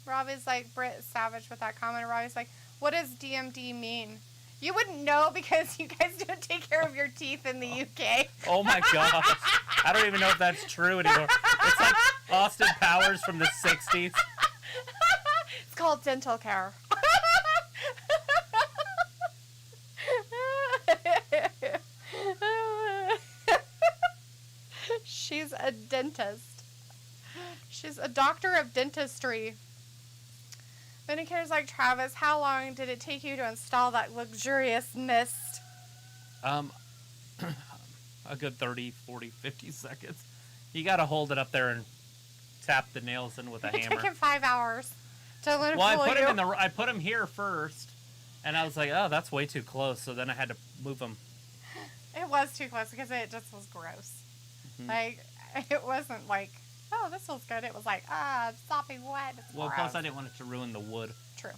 Robbie's like Britt Savage with that comment. Robbie's like, what does DMD mean? You wouldn't know because you guys don't take care of your teeth in the UK. Oh my gosh. I don't even know if that's true anymore. It's like Austin Powers from the 60s. It's called dental care. She's a dentist. She's a doctor of dentistry. Vindicator's like, Travis, how long did it take you to install that luxurious mist? A good 30, 40, 50 seconds. You got to hold it up there and tap the nails in with a hammer. It took him 5 hours to learn. Well, I put him here first, and I was like, oh, that's way too close. So then I had to move him. It was too close because it just was gross. Mm-hmm. Like, it wasn't like, oh, this feels good. It was like, it's sopping wet. It's well, gross. plus I didn't want it to ruin the wood. True.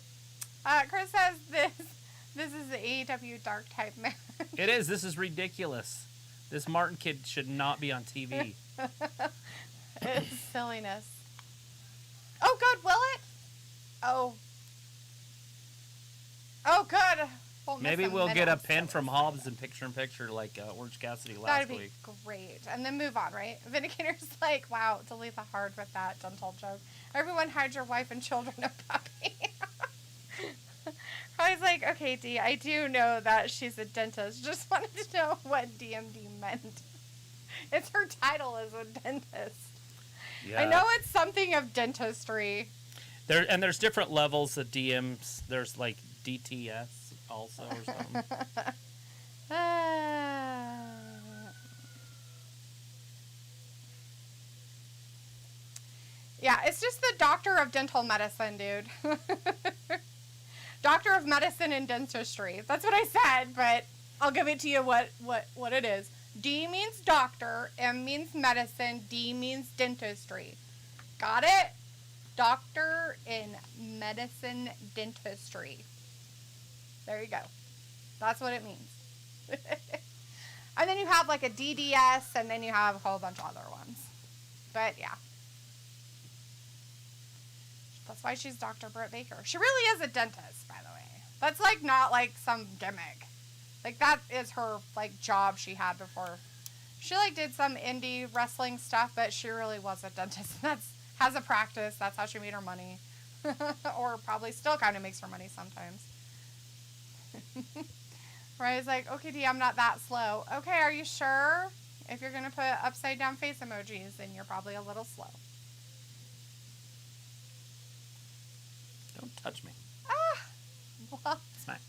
Chris says this is the AEW dark type man. It is. This is ridiculous. This Martin kid should not be on TV. It's silliness. Oh, good. Will it? Oh. Oh, good. Maybe we'll get a pin from Hobbs in picture-in-picture like Orange Cassidy last That'd week. That'd be great. And then move on, right? Vindicator's like, wow, delete the hard with that dental joke. Everyone hide your wife and children a puppy. I was like, okay, D, I do know that she's a dentist. Just wanted to know what DMD meant. It's her title as a dentist. Yeah. I know it's something of dentistry. There's different levels of DMs. There's like DTS also or something. Yeah, it's just the doctor of dental medicine, dude. Doctor of Medicine and Dentistry. That's what I said, but I'll give it to you what it is. D means doctor, M means medicine, D means dentistry. Got it? Doctor in medicine dentistry. There you go. That's what it means. And then you have like a DDS, and then you have a whole bunch of other ones. But yeah. That's why she's Dr. Britt Baker. She really is a dentist, by the way. That's like not like some gimmick. Like that is her like job she had before. She like did some indie wrestling stuff, but she really was a dentist. Has a practice. That's how she made her money. Or probably still kind of makes her money sometimes. Right? It's like, okay, D, I'm not that slow. Okay, are you sure? If you're going to put upside down face emojis, then you're probably a little slow. Don't touch me. Ah! Well, Smack.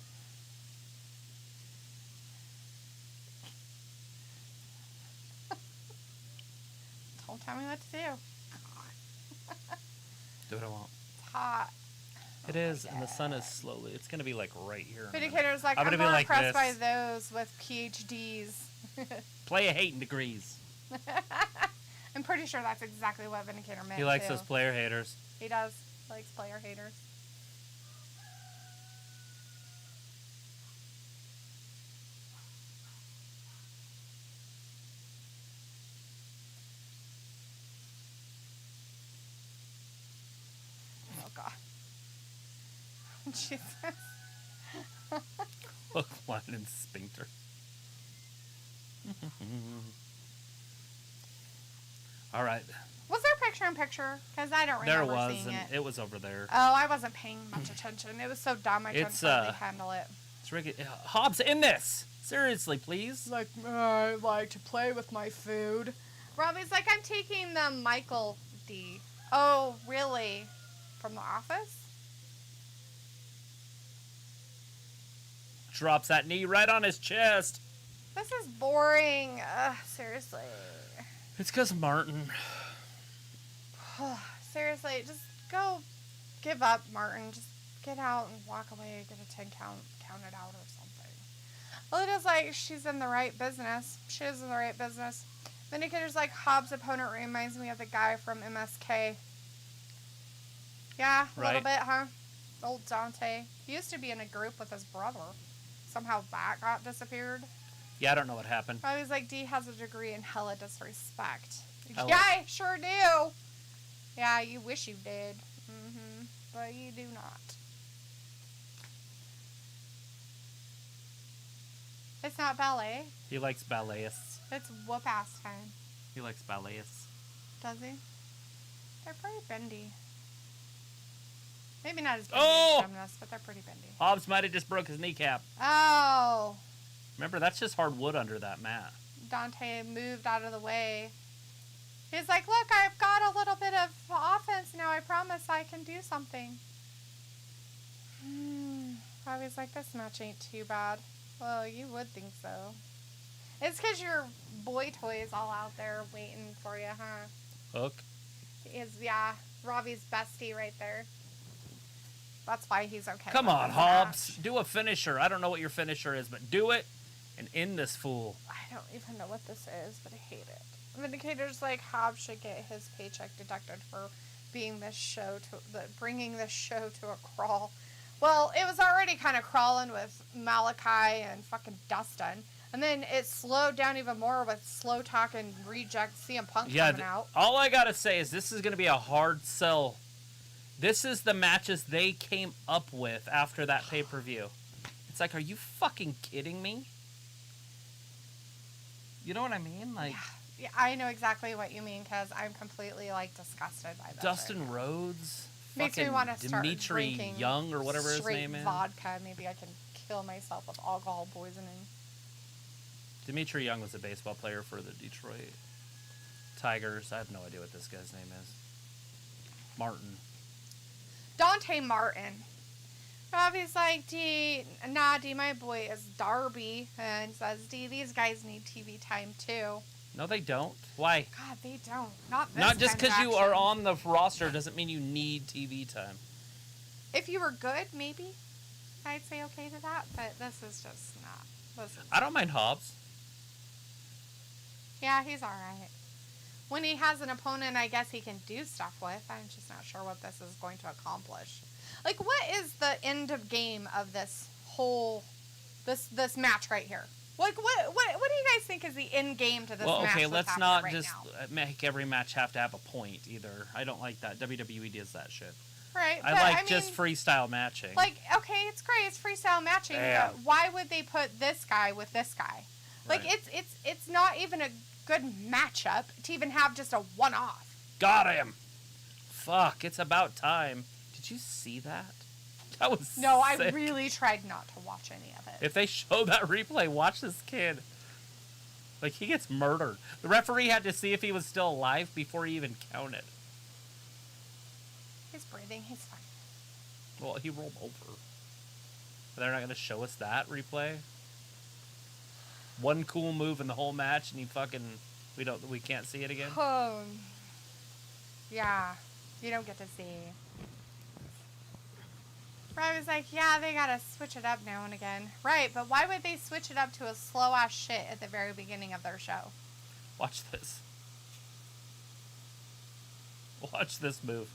don't tell me what to do. Do what I want. It's hot. It is, and the sun is slowly. It's going to be like right here. Vindicator's like, I'm I'm gonna be more like impressed by this. those with PhDs. Play a hating degrees. I'm pretty sure that's exactly what Vindicator meant. He likes too. those player haters. He does. Likes player haters. Oh, God. Jesus. Hook, line, and sphincter. All right. Was there picture-in-picture? Because I don't There remember was, seeing and it. it was over there. Oh, I wasn't paying much attention. It was so dumb I couldn't hardly handle it. It's Ricky. Hobbs, in this. Seriously, please. Like, I like to play with my food. Robbie's like, I'm taking the Michael D. Oh, really? From The Office? Drops that knee right on his chest. This is boring. Seriously. It's because Martin. Seriously, just go give up, Martin. Just get out and walk away. Get a 10 count it out or something. Well, it is like she's in the right business. She is in the right business. Vindicator's like, Hobbs' opponent reminds me of the guy from MSK. Yeah, a little bit, huh? Old Dante. He used to be in a group with his brother. Somehow that got disappeared. Yeah, I don't know what happened. I was like, D has a degree in hella disrespect. Hella. Yeah, I sure do. Yeah, you wish you did. But you do not. It's not ballet. He likes balletists. It's whoop-ass time. He likes balletists. Does he? They're pretty bendy. Maybe not as bendy Oh! as gymnasts, but they're pretty bendy. Hobbs might have just broke his kneecap. Oh! Remember, that's just hard wood under that mat. Dante moved out of the way. He's like, look, I've got a little bit of offense now. I promise I can do something. I was like, this match ain't too bad. Well, you would think so. It's because your boy toy is all out there waiting for you, huh? Hook. Yeah, Robbie's bestie right there. That's why he's okay. Come with on, the Hobbs. match. Do a finisher. I don't know what your finisher is, but do it and end this fool. I don't even know what this is, but I hate it. Vindicator's like, Hobbs should get his paycheck deducted for being bringing this show to a crawl. Well, it was already kind of crawling with Malachi and fucking Dustin. And then it slowed down even more with slow talk and reject CM Punk coming out. All I gotta say is this is gonna be a hard sell. This is the matches they came up with after that pay-per-view. It's like, are you fucking kidding me? You know what I mean? Like, Yeah, I know exactly what you mean because I'm completely like disgusted by that. Dustin Rhodes, Makes me fucking want to start Dimitri drinking Young or whatever his straight name is. vodka. Maybe I can kill myself with alcohol poisoning. Dimitri Young was a baseball player for the Detroit Tigers. I have no idea what this guy's name is. Martin. Dante Martin. Robbie's like, D, my boy is Darby. And says, D, these guys need TV time too. No, they don't. Why? God, they don't. Not this Not just kind of because you are action. on the roster doesn't mean you need TV time. If you were good, maybe. I'd say okay to that, but this is just not. I don't mind Hobbs. Yeah, he's alright. When he has an opponent, I guess he can do stuff with. I'm just not sure what this is going to accomplish. Like, what is the end of game of this whole, this match right here? Like, what do you guys think is the end game to this match? Well, okay, let's not right just now? make every match have to have a point either. I don't like that. WWE does that shit. Right. I mean, just freestyle matching. Like, okay, it's great. It's freestyle matching. Yeah. But why would they put this guy with this guy? Like, Right. it's not even a good matchup to even have just a one-off. Got him. Fuck, it's about time. Did you see that? That was No, sick. I really tried not to watch any of it. If they show that replay, watch this kid. Like, he gets murdered. The referee had to see if he was still alive before he even counted. He's breathing. He's fine. Well, he rolled over. They're not going to show us that replay? One cool move in the whole match, and we can't see it again? Yeah, you don't get to see. I was like, yeah, they gotta switch it up now and again. Right, but why would they switch it up to a slow-ass shit at the very beginning of their show? Watch this. Watch this move.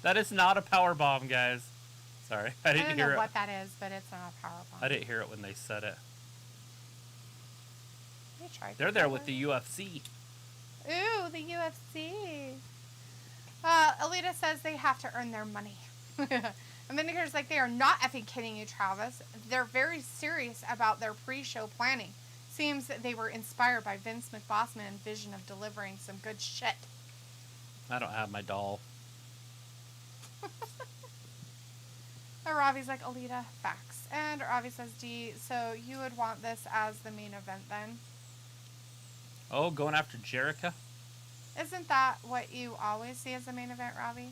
That is not a power bomb, guys. Sorry, I didn't don't hear know it. what that is, but it's not a power bomb. I didn't hear it when they said it. They tried. They're there with the UFC. Ooh, the UFC. Alita says they have to earn their money. And Vindicator's like, they are not effing kidding you, Travis. They're very serious about their pre-show planning. Seems that they were inspired by Vince McBossman's vision of delivering some good shit. I don't have my doll. Ravi's like, Alita, facts. And Ravi says, D, so you would want this as the main event then? Oh, going after Jericho? Isn't that what you always see as the main event, Ravi?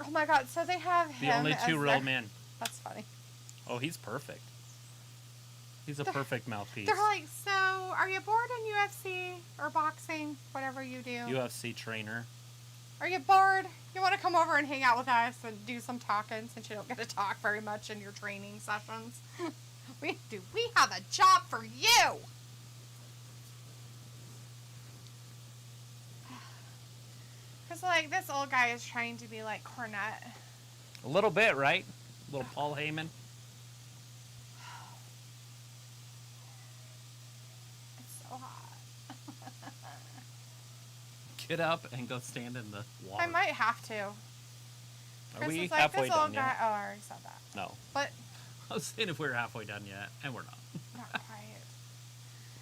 Oh my god, so they have him The only as two real their... men. That's funny. Oh, he's perfect. He's a perfect mouthpiece. They're like, so are you bored in UFC or boxing, whatever you do? UFC trainer. Are you bored? You want to come over and hang out with us and do some talking since you don't get to talk very much in your training sessions? We have a job for you! Because, like, this old guy is trying to be like Cornette. A little bit, right? A little Paul Heyman. It's so hot. Get up and go stand in the water. I might have to. Are Chris we is like, halfway this old done guy. yet? Oh, I already said that. No. But I was saying if we were halfway done yet, and we're not. not quite.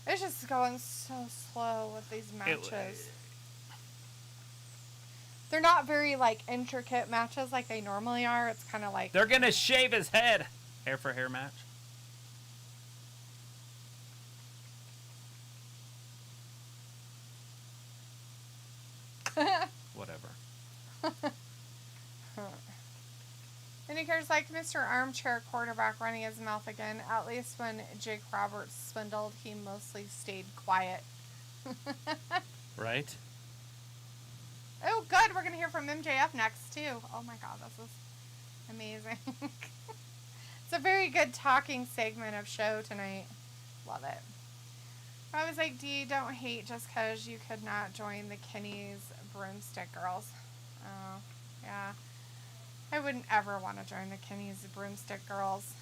It's just going so slow with these matches. They're not very, like, intricate matches like they normally are. It's kind of like... They're going to shave his head. Hair for hair match. Whatever. And he cares like Mr. Armchair Quarterback running his mouth again. At least when Jake Roberts swindled, he mostly stayed quiet. Right? Oh, good. We're going to hear from MJF next, too. Oh, my God. This is amazing. It's a very good talking segment of show tonight. Love it. I was like, D, don't hate just because you could not join the Kenny's Broomstick Girls. Oh, yeah. I wouldn't ever want to join the Kenny's Broomstick Girls.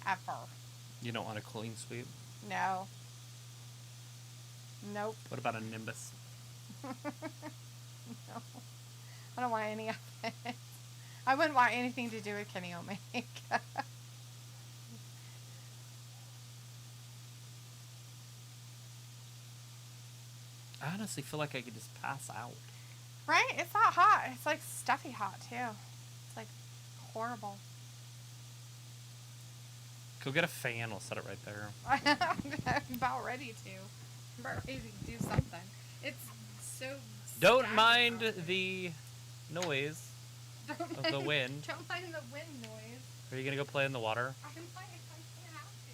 Ever. You don't want a clean sweep? No. Nope. What about a Nimbus? No. I don't want any of it. I wouldn't want anything to do with Kenny Omega. I honestly feel like I could just pass out. Right? It's not hot. It's like stuffy hot, too. It's like horrible. Go get a fan. We'll set it right there. I'm about ready to. I'm about ready to do something. It's so Don't stagnant mind out there. the noise. of the wind. Don't mind the wind noise. Are you going to go play in the water? I'm can't have to.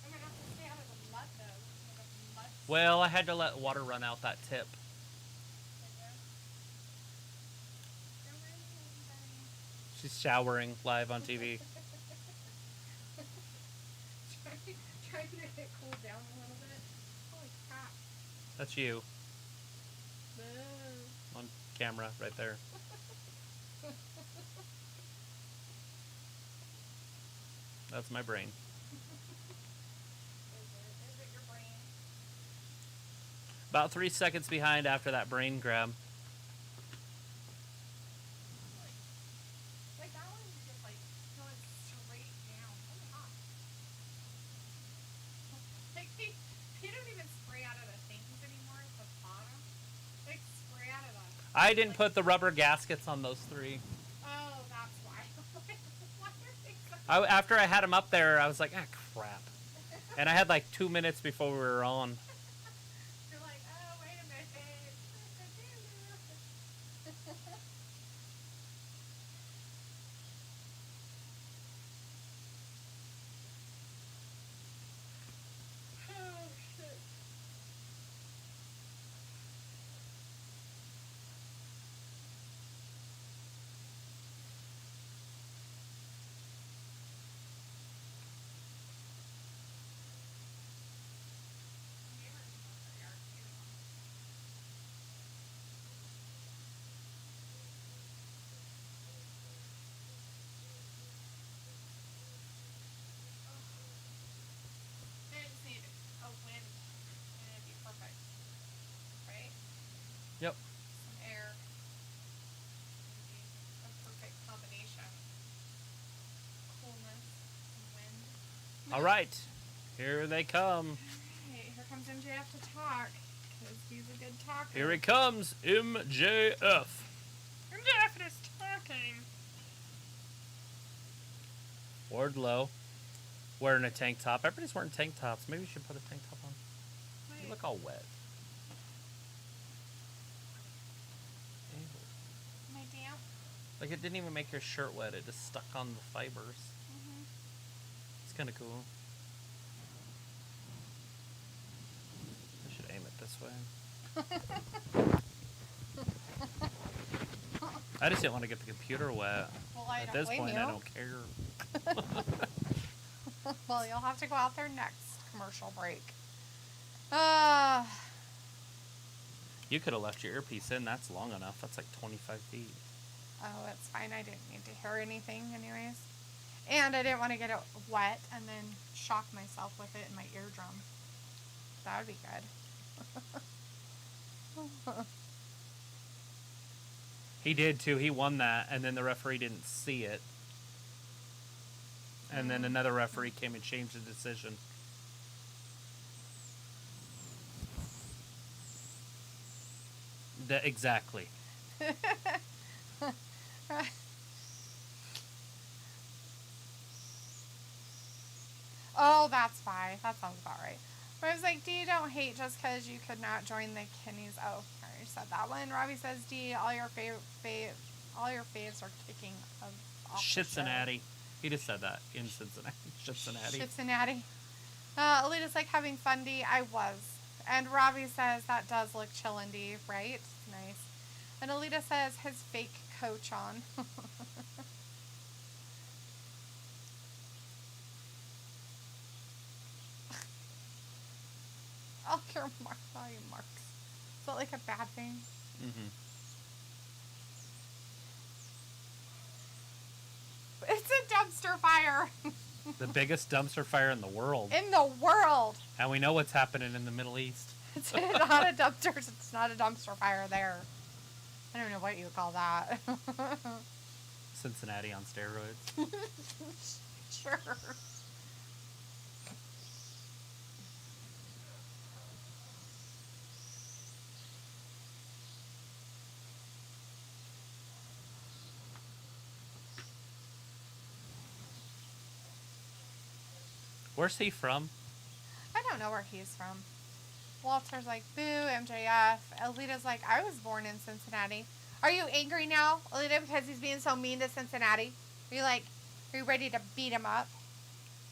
I'm going to have to stay out of the mud, though. Well, I had to let water run out that tip. She's showering live on TV. Trying to get it cooled down a little bit. Holy crap. That's you. Boo. On camera right there. That's my brain. Is it your brain? About 3 seconds behind after that brain grab. Like that one's just like going straight down. Oh my gosh. Like they don't even spray out of the things anymore at the bottom. They spray out of the... I didn't put the rubber gaskets on those 3. Oh, that's why. Why are they so... After I had them up there, I was like, ah, crap. And I had like 2 minutes before we were on. You're like, oh, wait a minute. Oh, shit. They just need a wind and it'd be perfect. Right? Yep. Some air. Would be a perfect combination. Coolness and wind. All right. Here they come. Hey, here comes MJF to talk. Because he's a good talker. Here it comes, MJF. MJF is talking. Wardlow. Wearing a tank top. Everybody's wearing tank tops. Maybe we should put a tank top on. Wait. You look all wet. Am I damp? Like it didn't even make your shirt wet. It just stuck on the fibers. Mm-hmm. It's kind of cool. I should aim it this way. I just didn't want to get the computer wet. Well, I At don't this blame point, you. I don't care. Well, you'll have to go out there next commercial break. You could have left your earpiece in. That's long enough. That's like 25 feet. Oh, it's fine. I didn't need to hear anything anyways. And I didn't want to get it wet and then shock myself with it in my eardrum. That would be good. He did too. He won that, and then the referee didn't see it. And then another referee came and changed the decision. Exactly. Oh, that's why. That sounds about right. But I was like, D, don't hate just because you could not join the Kenny's. Oh, I already said that one. Robbie says, D, all your faves are kicking off Cincinnati. He just said that in Cincinnati. Cincinnati. Cincinnati. Alita's like having fun, D. I was. And Robbie says that does look chillin', D, right? Nice. And Alita says his fake coach on. I'll care volume marks. Is that like a bad thing? Mm-hmm. It's a dumpster fire. The biggest dumpster fire in the world. In the world. And we know what's happening in the Middle East. It's not a dumpster. It's not a dumpster fire there. I don't know what you would call that. Cincinnati on steroids. Sure. Where's he from? I don't know where he's from. Walter's like, boo, MJF. Alita's like, I was born in Cincinnati. Are you angry now, Alita, because he's being so mean to Cincinnati? Are you ready to beat him up?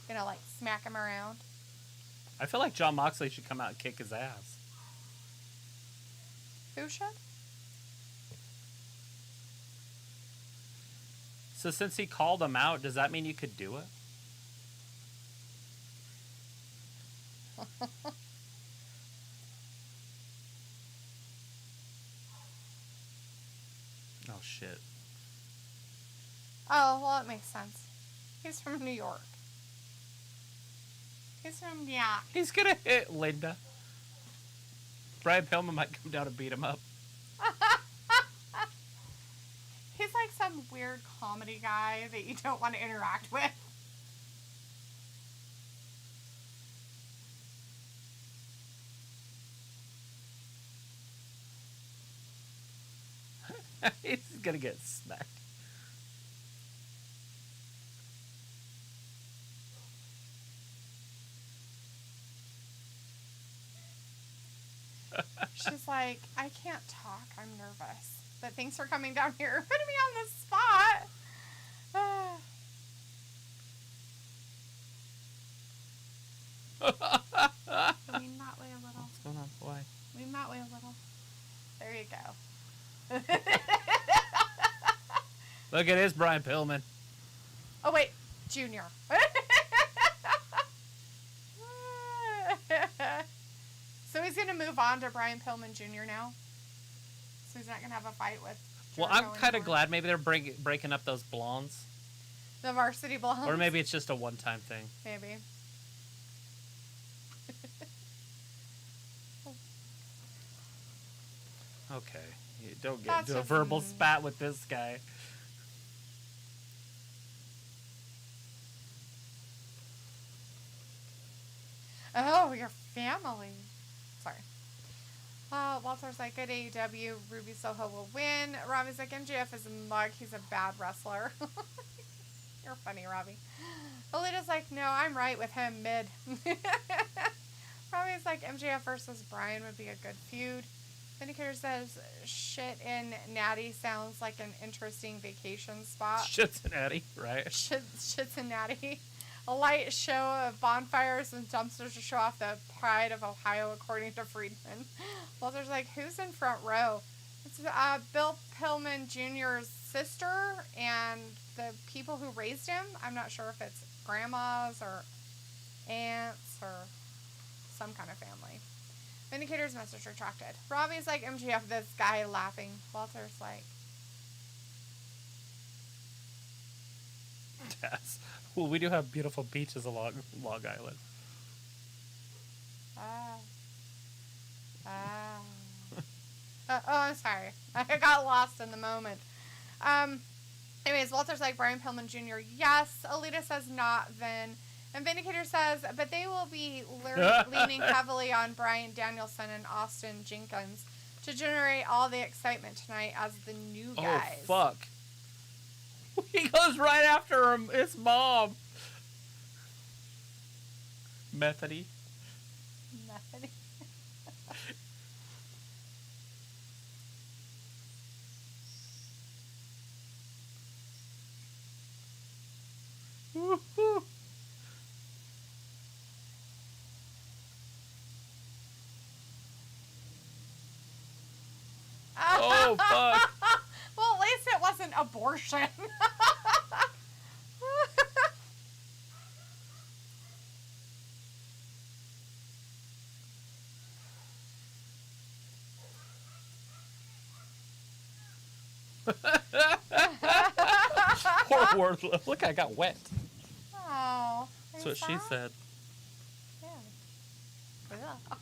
Gonna, like, smack him around? I feel like Jon Moxley should come out and kick his ass. Who should? So since he called him out, does that mean you could do it? Oh, shit. Oh, well, it makes sense. He's from New York. He's from New York. He's gonna hit Linda. Brian Pillman might come down and beat him up. He's like some weird comedy guy that you don't want to interact with. He's gonna get smacked. She's like, I can't talk. I'm nervous. But things are coming down here. Putting me on the spot. Lean that way a little. What's going on? Why? Lean that way a little. There you go. Look, it is Brian Pillman. Oh, wait. Junior. So he's going to move on to Brian Pillman Jr. now? So he's not going to have a fight with Well, Jericho I'm kind of anymore? glad maybe they're breaking up those blondes. The Varsity Blondes? Or maybe it's just a one-time thing. Maybe. Okay. You don't get That's into a just verbal mean. spat with this guy. Oh, your family. Sorry. Walter's like, good AEW. Ruby Soho will win. Robbie's like, MJF is a mug. He's a bad wrestler. You're funny, Robbie. Alita's like, no, I'm right with him mid. Robbie's like, MJF versus Bryan would be a good feud. Vindicator says, shit in Natty sounds like an interesting vacation spot. Cincinnati, right? Shits in Natty. A light show of bonfires and dumpsters to show off the pride of Ohio, according to Friedman. Walter's like, who's in front row? It's Bill Pillman Jr.'s sister and the people who raised him. I'm not sure if it's grandmas or aunts or some kind of family. Vindicator's message retracted. Robbie's like, MGF, this guy laughing. Walter's like, Yes. Well, we do have beautiful beaches along Long Island. oh, I'm sorry. I got lost in the moment. Anyways, Walter's like, Brian Pillman Jr., yes. Alita says not, then. And Vindicator says, but they will be leaning heavily on Bryan Danielson and Austin Jenkins to generate all the excitement tonight as the new guys. Oh, fuck. He goes right after his mom. Methody. Methody. Woo-hoo. Oh, fuck. Well, at least it wasn't abortion. Poor Wardlow. Look, I got wet. Oh. That's what she said. Yeah.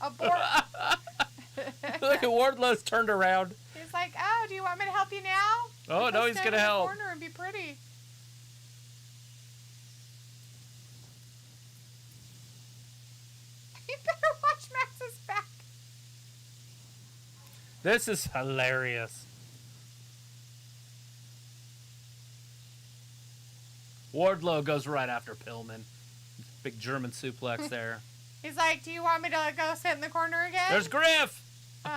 Abort. Look at Wardlow's turned around. He's like, oh, do you want me to help you now? Oh, no, he's stand going to in the help. corner and be pretty. You better watch Max's back. This is hilarious. Wardlow goes right after Pillman. Big German suplex there. He's like, do you want me to go sit in the corner again? There's Griff!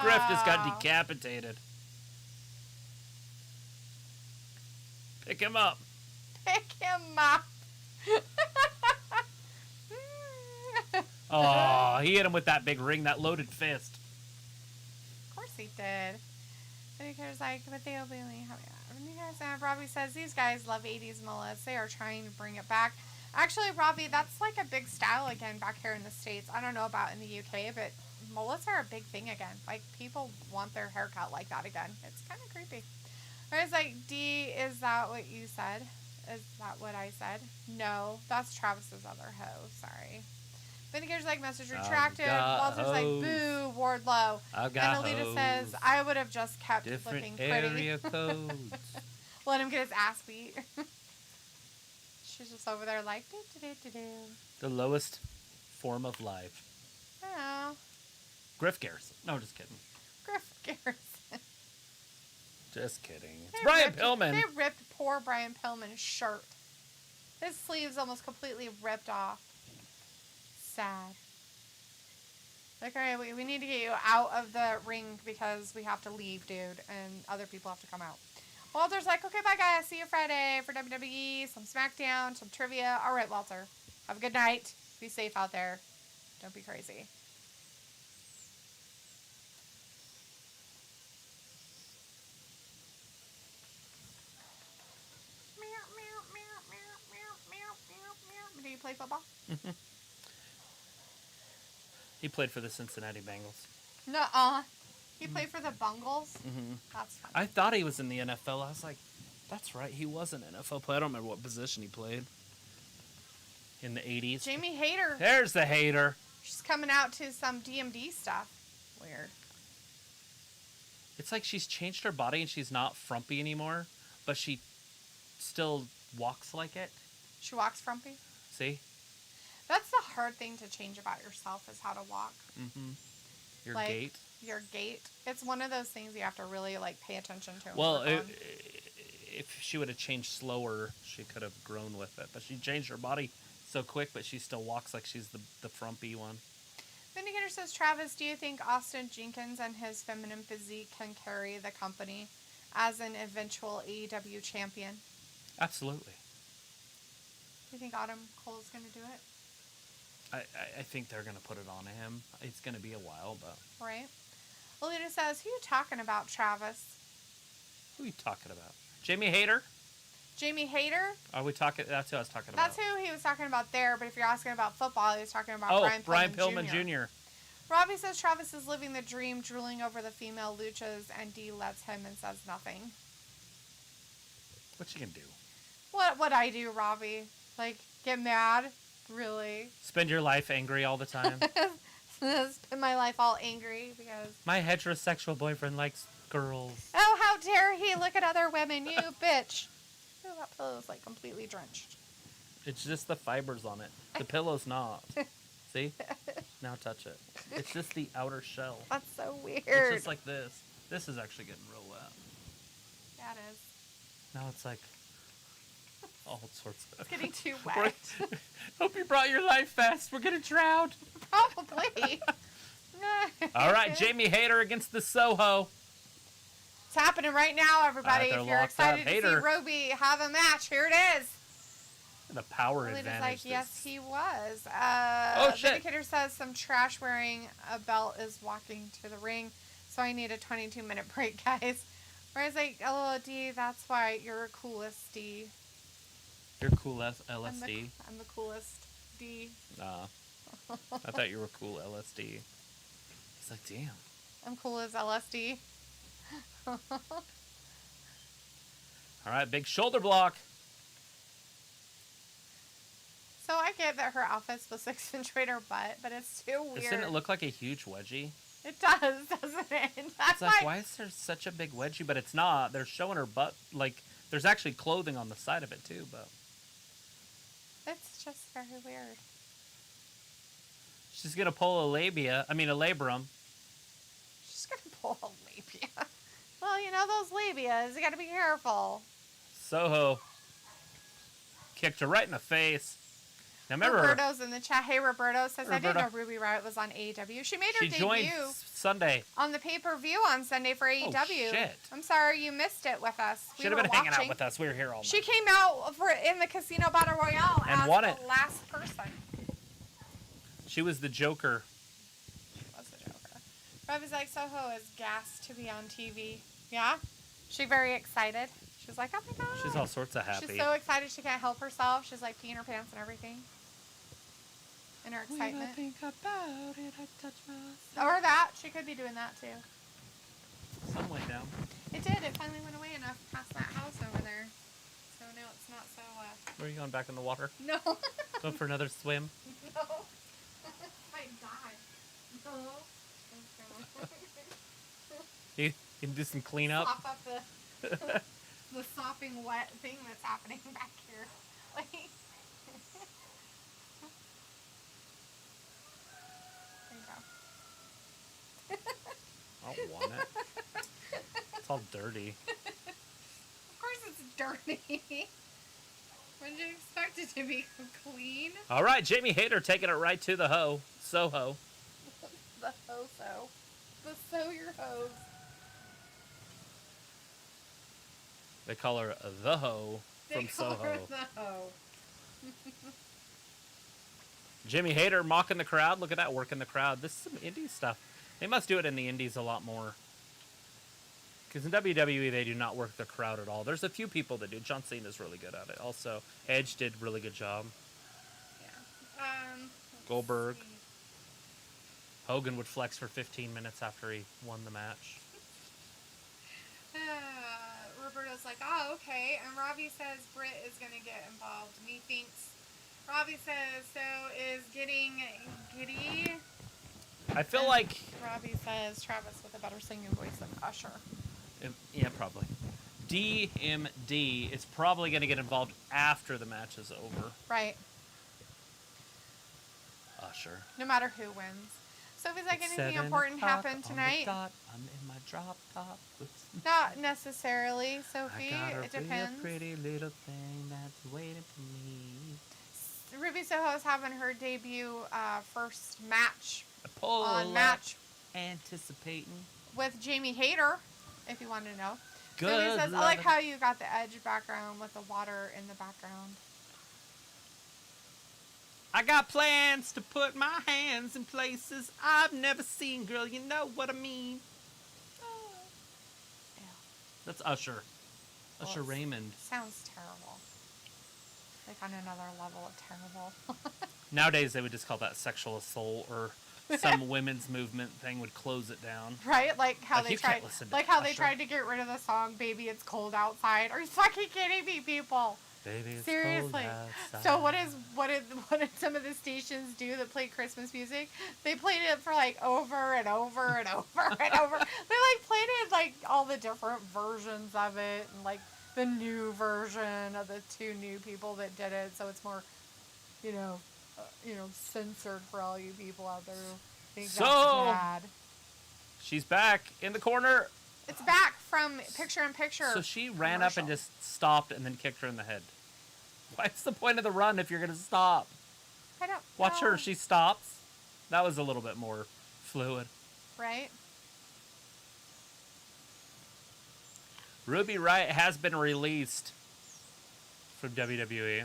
Griff just got Oh. decapitated. Pick him up. Pick him up. Oh, he hit him with that big ring, that loaded fist. Of course he did. But he cares like, but they'll be only having Robbie says these guys love 80s mullets. They are trying to bring it back. Actually, Robbie, that's like a big style again back here in the States. I don't know about in the UK, but mullets are a big thing again. Like, people want their haircut like that again. It's kind of creepy. Or it's like, D, is that what you said? Is that what I said? No, that's Travis's other hoe. Sorry. Vindicator's like, message retracted. Walter's like, boo, Wardlow. I've got And Alita hoes. says, I would have just kept Different looking pretty. area codes. Let him get his ass beat. She's just over there like, do. The lowest form of life. Oh, Griff Garrison. No, just kidding. Griff Garrison. Just kidding. It's They Brian ripped- Pillman. They ripped poor Brian Pillman's shirt. His sleeves almost completely ripped off. Sad. Like, all right, we need to get you out of the ring because we have to leave, dude, and other people have to come out. Walter's like, okay, bye, guys. See you Friday for WWE, some SmackDown, some trivia. All right, Walter. Have a good night. Be safe out there. Don't be crazy. Do you play football? He played for the Cincinnati Bengals. Nuh-uh. He played for the Bungles? Mm-hmm. That's funny. I thought he was in the NFL. I was like, that's right. He was an NFL player. I don't remember what position he played. In the 80s. Jamie Hayter. There's the hater. She's coming out to some DMD stuff. Weird. It's like she's changed her body and she's not frumpy anymore, but she still walks like it. She walks frumpy. See? That's the hard thing to change about yourself is how to walk. Mm-hmm. Your Like, gait. Your gait. It's one of those things you have to really like pay attention to. and Well, work on. if she would have changed slower, she could have grown with it. But she changed her body so quick, but she still walks like she's the frumpy one. Vindicator says, Travis, do you think Austin Jenkins and his feminine physique can carry the company as an eventual AEW champion? Absolutely. Do you think Adam Cole's going to do it? I think they're going to put it on him. It's going to be a while, but... Right. Alita says, who you talking about, Travis? Who are you talking about? Jamie Hayter? Jamie Hayter? Are we talking? That's who I was talking about. That's who he was talking about there, but if you're asking about football, he was talking about Oh, Brian Pillman Jr. Jr. Robbie says Travis is living the dream, drooling over the female luchas, and Dee lets him and says nothing. What you can do? What I do, Robbie? Like, get mad? Really? Spend your life angry all the time? Spend my life all angry because... My heterosexual boyfriend likes girls. Oh, how dare he look at other women, you bitch. Ooh, that pillow's like completely drenched. It's just the fibers on it. The pillow's not. See? Now touch it. It's just the outer shell. That's so weird. It's just like this. This is actually getting real wet. Yeah, it is. Now it's like all sorts of... It's getting too wet. Hope you brought your life vest. We're going to drown. Probably. All right, Jamie Hayter against the Soho. It's happening right now, everybody. They're If you're locked excited up. to Hayter. see Roby have a match, here it is. The power Alita's advantage. like, yes, he was. Oh, shit. Vindicator says some trash wearing a belt is walking to the ring, so I need a 22-minute break, guys. Whereas like, oh, D, that's why you're coolest, D. You're cool as LSD. I'm the coolest, D. Nah. I thought you were cool LSD. It's like, damn. I'm cool as LSD. All right, big shoulder block. So I get that her outfit's supposed to accentuate her butt, but it's too weird. Doesn't it look like a huge wedgie? It does, doesn't it? That's It's like, why is there such a big wedgie? But it's not. They're showing her butt. Like, there's actually clothing on the side of it, too, but... It's just very weird. She's going to pull a labrum. She's gonna pull a labia. Well, you know those labias. You gotta be careful. Soho. Kicked her right in the face. Now remember, Roberto's in the chat. Hey, Roberto says, I didn't Roberto. know Ruby Riott was on AEW. She made her she joined debut Sunday. on the pay-per-view on Sunday for AEW. Oh, shit. I'm sorry you missed it with us. Should have been hanging out with us. We were here all night. She came out in the Casino Battle Royale and as won the it. last person. She was the Joker. She was the Joker. Robbie's like, Soho is gassed to be on TV. Yeah? She very excited. She was like, oh my god. She's all sorts of happy. She's so excited she can't help herself. She's like peeing her pants and everything. In her excitement. When I think about it, I touch myself. Or that. She could be doing that too. Some way down. It did. It finally went away enough past that house over there. So now it's not so, Where are you going, back in the water? No. Going for another swim? No. My God. No. You can do some cleanup? Sop up the sopping wet thing that's happening back here. Like... There you go. I don't want it. It's all dirty. Of course it's dirty. Wouldn't you expect it to be clean? All right, Jamie Hayter taking it right to the hoe. Soho. The ho-so. The sew your hose. They call her the hoe from Soho. Her the hoe. Jimmy Hayter mocking the crowd. Look at that, working the crowd. This is some indie stuff. They must do it in the indies a lot more. Because in WWE, they do not work the crowd at all. There's a few people that do. John Cena's really good at it. Also, Edge did a really good job. Yeah. Goldberg. Hogan would flex for 15 minutes after he won the match. Roberto's like, oh, okay. And Robbie says Britt is going to get involved. Methinks. Robbie says, so is getting giddy. I feel like... Robbie says Travis with a better singing voice than Usher. Yeah, probably. DMD is probably going to get involved after the match is over. Right. Usher. No matter who wins. So if it's like It's anything 7 important o'clock happened on tonight? the dot. I'm in my drop top. Not necessarily, Sophie. I got a It depends. pretty little thing that's waiting for me. Ruby Soho's having her debut first match Pull on up, Match anticipating. with Jamie Hayter, if you wanted to know. Good. Sophie says, I like loving- how you got the Edge background with the water in the background. I got plans to put my hands in places I've never seen, girl. You know what I mean. Yeah. That's Usher. Usher Well, Raymond. Sounds terrible. Like on another level of terrible. Nowadays, they would just call that sexual assault, or some women's movement thing would close it down. Right? Like how Like, they you can't tried listen to like how they Usher. tried to get rid of the song Baby It's Cold Outside. Are you fucking kidding me, people? Baby, it's Seriously. cold outside. So what did some of the stations do that play Christmas music? They played it for like over and over and over and over. They like played it like all the different versions of it and like the new version of the two new people that did it. So it's more, censored for all you people out there who think So- that's bad. She's back in the corner. It's back from picture in picture. So she ran up and commercial. just stopped and then kicked her in the head. What's the point of the run if you're going to stop? I don't Watch know. her. She stops. That was a little bit more fluid. Right? Ruby Riott has been released from WWE.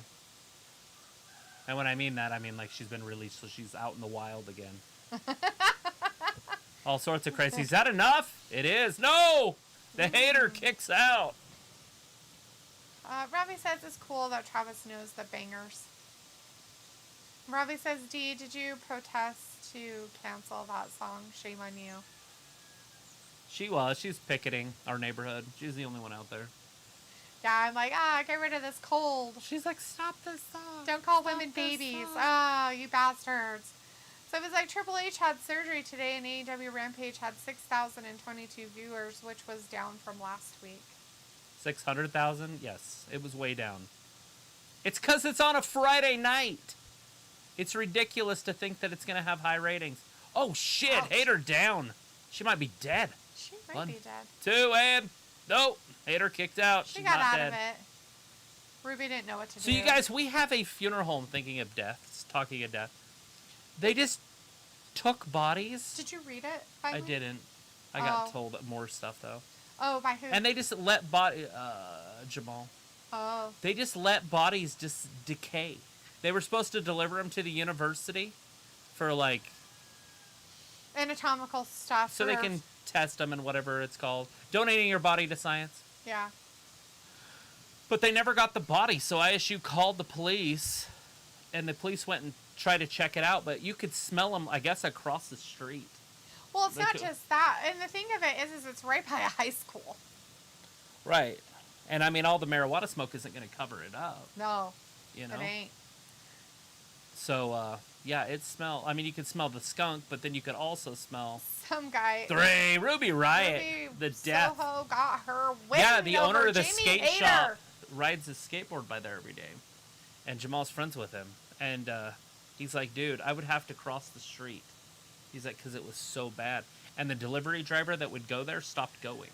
And when I mean that, I mean like she's been released, so she's out in the wild again. All sorts of crazy. Is that enough? It is. No! The hater kicks out. Robbie says it's cool that Travis knows the bangers. Robbie says, Dee, did you protest to cancel that song? Shame on you. She's picketing our neighborhood. She's the only one out there. Yeah, I'm like, get rid of this cold. She's like, stop this song. Don't call Stop women this babies. song." You bastards. So it was like Triple H had surgery today and AEW Rampage had 6,022 viewers, which was down from last week. 600,000? Yes, it was way down. It's because it's on a Friday night. It's ridiculous to think that it's going to have high ratings. Oh, shit. Ouch. Hater down. She might be dead. She might 1, be dead. 2, and... Nope. Hater kicked out. She She's got not out dead. of it. Ruby didn't know what to do. So you guys, we have a funeral home thinking of deaths, talking of death. They just took bodies. Did you read it? Finally? I didn't. I got told more stuff though. Oh, by who? And they just let Jamal. Oh. They just let bodies just decay. They were supposed to deliver them to the university for like anatomical stuff. So they can test them and whatever it's called. Donating your body to science. Yeah. But they never got the body, so ISU called the police, and the police went and tried to check it out, but you could smell them, I guess, across the street. Well, it's not just that. And the thing of it is it's right by a high school. Right. And, I mean, all the marijuana smoke isn't going to cover it up. No. You know? It ain't. So, yeah, it smelled. I mean, you could smell the skunk, but then you could also smell... Some guy... Ruby Riot. Ruby the death. Soho got her win. Yeah, the owner of the Jamie skate Hayter. shop rides his skateboard by there every day. And Jamal's friends with him. And he's like, dude, I would have to cross the street. He's like, because it was so bad. And the delivery driver that would go there stopped going.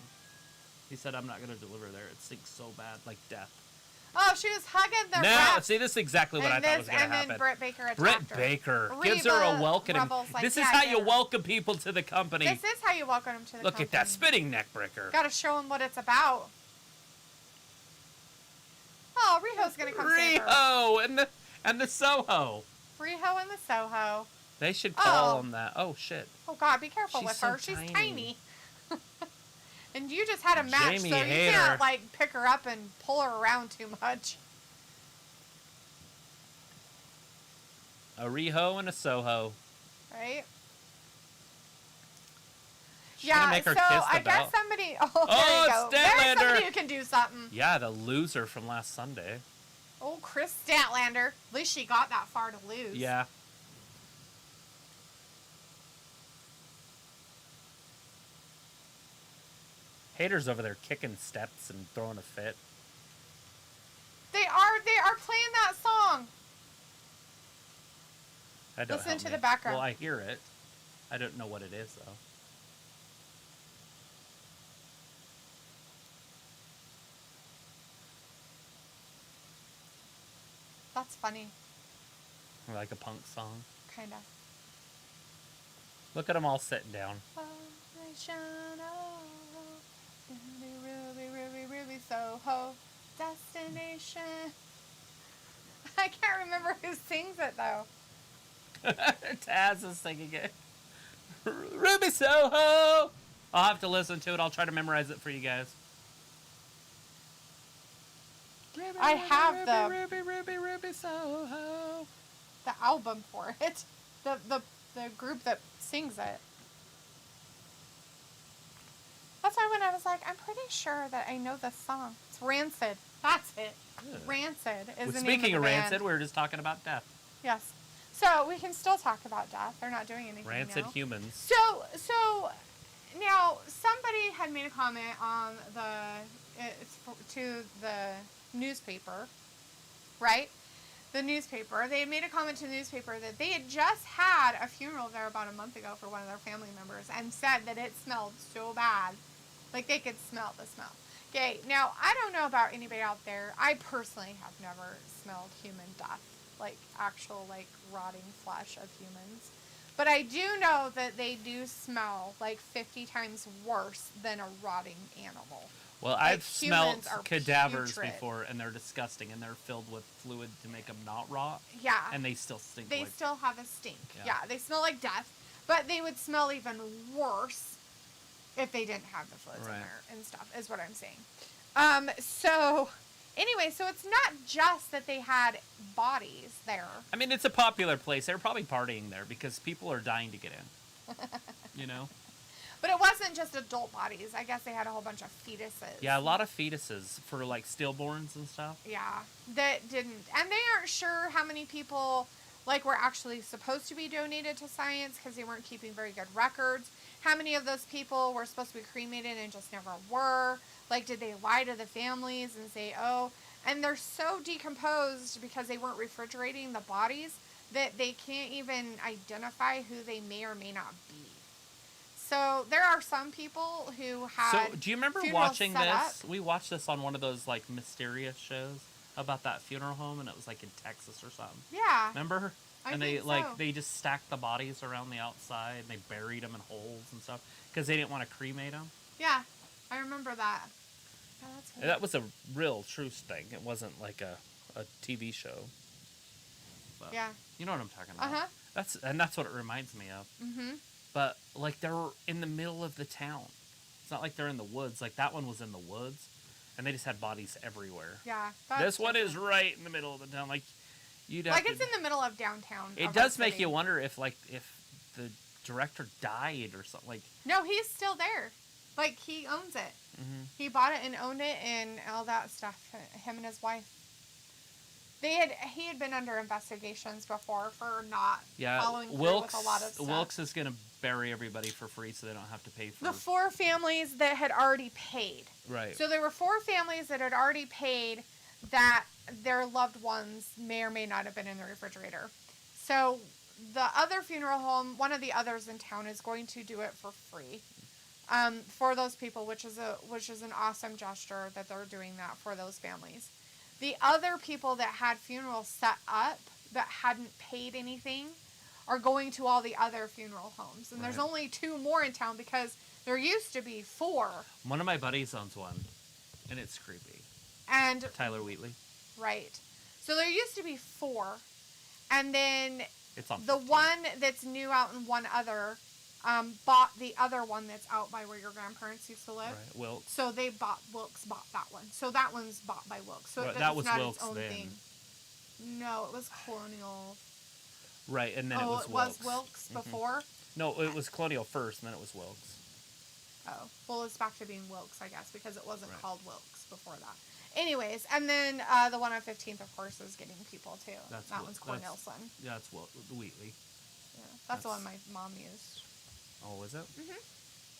He said, I'm not going to deliver there. It stinks so bad, like death. Oh, she was hugging the No, rep. see, this is exactly what I thought was going to happen. And then Britt Baker attacked Britt her. Baker Reba gives her a welcome. Like, this is how you welcome people to the company. This is how you welcome them to the company. Look at that spitting neck breaker. Got to show them what it's about. Oh, Riho's going to come save her. Riho and the Soho. Riho and the Soho. They should call them that. Oh, shit. Oh, God, be careful She's with so her. She's tiny. tiny. And you just had a match, Jamie so you Hayter. can't, like, pick her up and pull her around too much. A Riho and a Soho. Right? She's gonna make her so kiss the I guess belt. somebody... Oh, there you go. There's Statlander. somebody who can do something. Yeah, the loser from last Sunday. Oh, Chris Statlander. At least she got that far to lose. Yeah. Haters over there kicking steps and throwing a fit. They are playing that song. That don't Listen help to me. the background. Well, I hear it. I don't know what it is, though. That's funny. Like a punk song. Kinda. Look at them all sitting down. Ruby, Soho, destination. I can't remember who sings it though. Taz is singing it. Ruby Soho! I'll have to listen to it. I'll try to memorize it for you guys. I have Ruby Soho. the album for it. The group that sings it. That's why when I was like, I'm pretty sure that I know this song. It's Rancid. That's it. Yeah. Rancid is Well, the name speaking of the band. Rancid, we were just talking about death. Yes. So we can still talk about death. They're not doing anything Rancid now. humans. So now somebody had made a comment on to the newspaper, right? The newspaper. They had made a comment to the newspaper that they had just had a funeral there about a month ago for one of their family members and said that it smelled so bad. Like they could smell the smell. Okay, now I don't know about anybody out there. I personally have never smelled human death. Like actual like rotting flesh of humans. But I do know that they do smell like 50 times worse than a rotting animal. Well, Like, I've smelled humans are cadavers putrid. before, and they're disgusting, and they're filled with fluid to make them not rot, Yeah. and they still stink. They like, still have a stink. Yeah. Yeah, they smell like death. But they would smell even worse if they didn't have the fluids in Right. there and stuff, is what I'm saying. So, anyway, so it's not just that they had bodies there. I mean, it's a popular place. They're probably partying there because people are dying to get in. You know? But it wasn't just adult bodies. I guess they had a whole bunch of fetuses. Yeah, a lot of fetuses for like stillborns and stuff. Yeah, that didn't. And they aren't sure how many people like were actually supposed to be donated to science because they weren't keeping very good records. How many of those people were supposed to be cremated and just never were? Like, did they lie to the families and say, oh, and they're so decomposed because they weren't refrigerating the bodies that they can't even identify who they may or may not be. So there are some people who had. So, do you remember funerals watching set this? up. We watched this on one of those like mysterious shows. about that funeral home, and it was like in Texas or something. Yeah. Remember? I They think so. like they just stacked the bodies around the outside, and they buried them in holes and stuff because they didn't want to cremate them. Yeah, I remember that. Oh, that's weird. That was a real true thing. It wasn't like a TV show. But Yeah. You know what I'm talking about. Uh-huh. That's what it reminds me of. Mm-hmm. But like they're in the middle of the town. It's not like they're in the woods. Like that one was in the woods, and they just had bodies everywhere. Yeah. This one is right in the middle of the town. Like you'd have like to, it's in the middle of downtown. It does make you wonder if the director died or something. Like no, he's still there. Like he owns it. Mm-hmm. He bought it and owned it and all that stuff. Him and his wife. He had been under investigations before for not following through with a lot of stuff. Wilkes is going to bury everybody for free so they don't have to pay for the 4 families that had already paid. Right. So there were 4 families that had already paid that their loved ones may or may not have been in the refrigerator. So the other funeral home, one of the others in town, is going to do it for free for those people, which is an awesome gesture that they're doing that for those families. The other people that had funerals set up that hadn't paid anything are going to all the other funeral homes. And there's only 2 more in town because there used to be 4. One of my buddies owns one, and it's creepy. And Tyler Wheatley. Right. So there used to be 4. And then it's on the 15. one that's new out in one other bought the other one that's out by where your grandparents used to live. Right, Wilkes. So Wilkes bought that one. So that one's bought by Wilkes. So that was not Wilkes its own then. thing. No, it was Colonial. Right, and then it was Wilkes. Was Wilkes before? No, it was Colonial first, and then it was Wilkes. Oh, well, it's back to being Wilkes, I guess, because it wasn't called Wilkes before that. Anyways, and then the one on 15th, of course, is getting people too. That one's Cornelson. Yeah, that's Wheatley. Yeah, that's the one my mom used. Oh, was it? Mhm.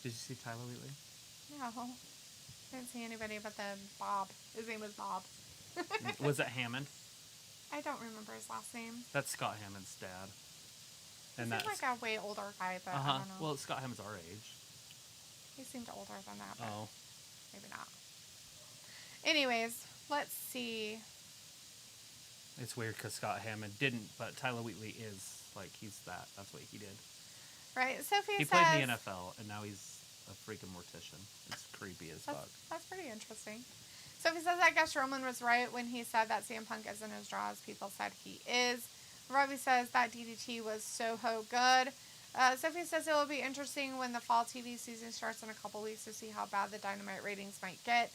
Did you see Tyler Wheatley? No, didn't see anybody but the Bob. His name was Bob. Was it Hammond? I don't remember his last name. That's Scott Hammond's dad. And he seemed like a way older guy, but I don't know. Well, Scott Hammond's our age. He seemed older than that, but maybe not. Anyways, let's see. It's weird because Scott Hammond didn't, but Tyler Wheatley is. Like, he's that. That's what he did. Right. Sophie He says... played in the NFL, and now he's a freaking mortician. It's creepy as fuck. That's pretty interesting. Sophie says, I guess Roman was right when he said that CM Punk isn't as draw as people said he is. Robbie says that DDT was so good. Sophie says it will be interesting when the fall TV season starts in a couple weeks to see how bad the Dynamite ratings might get.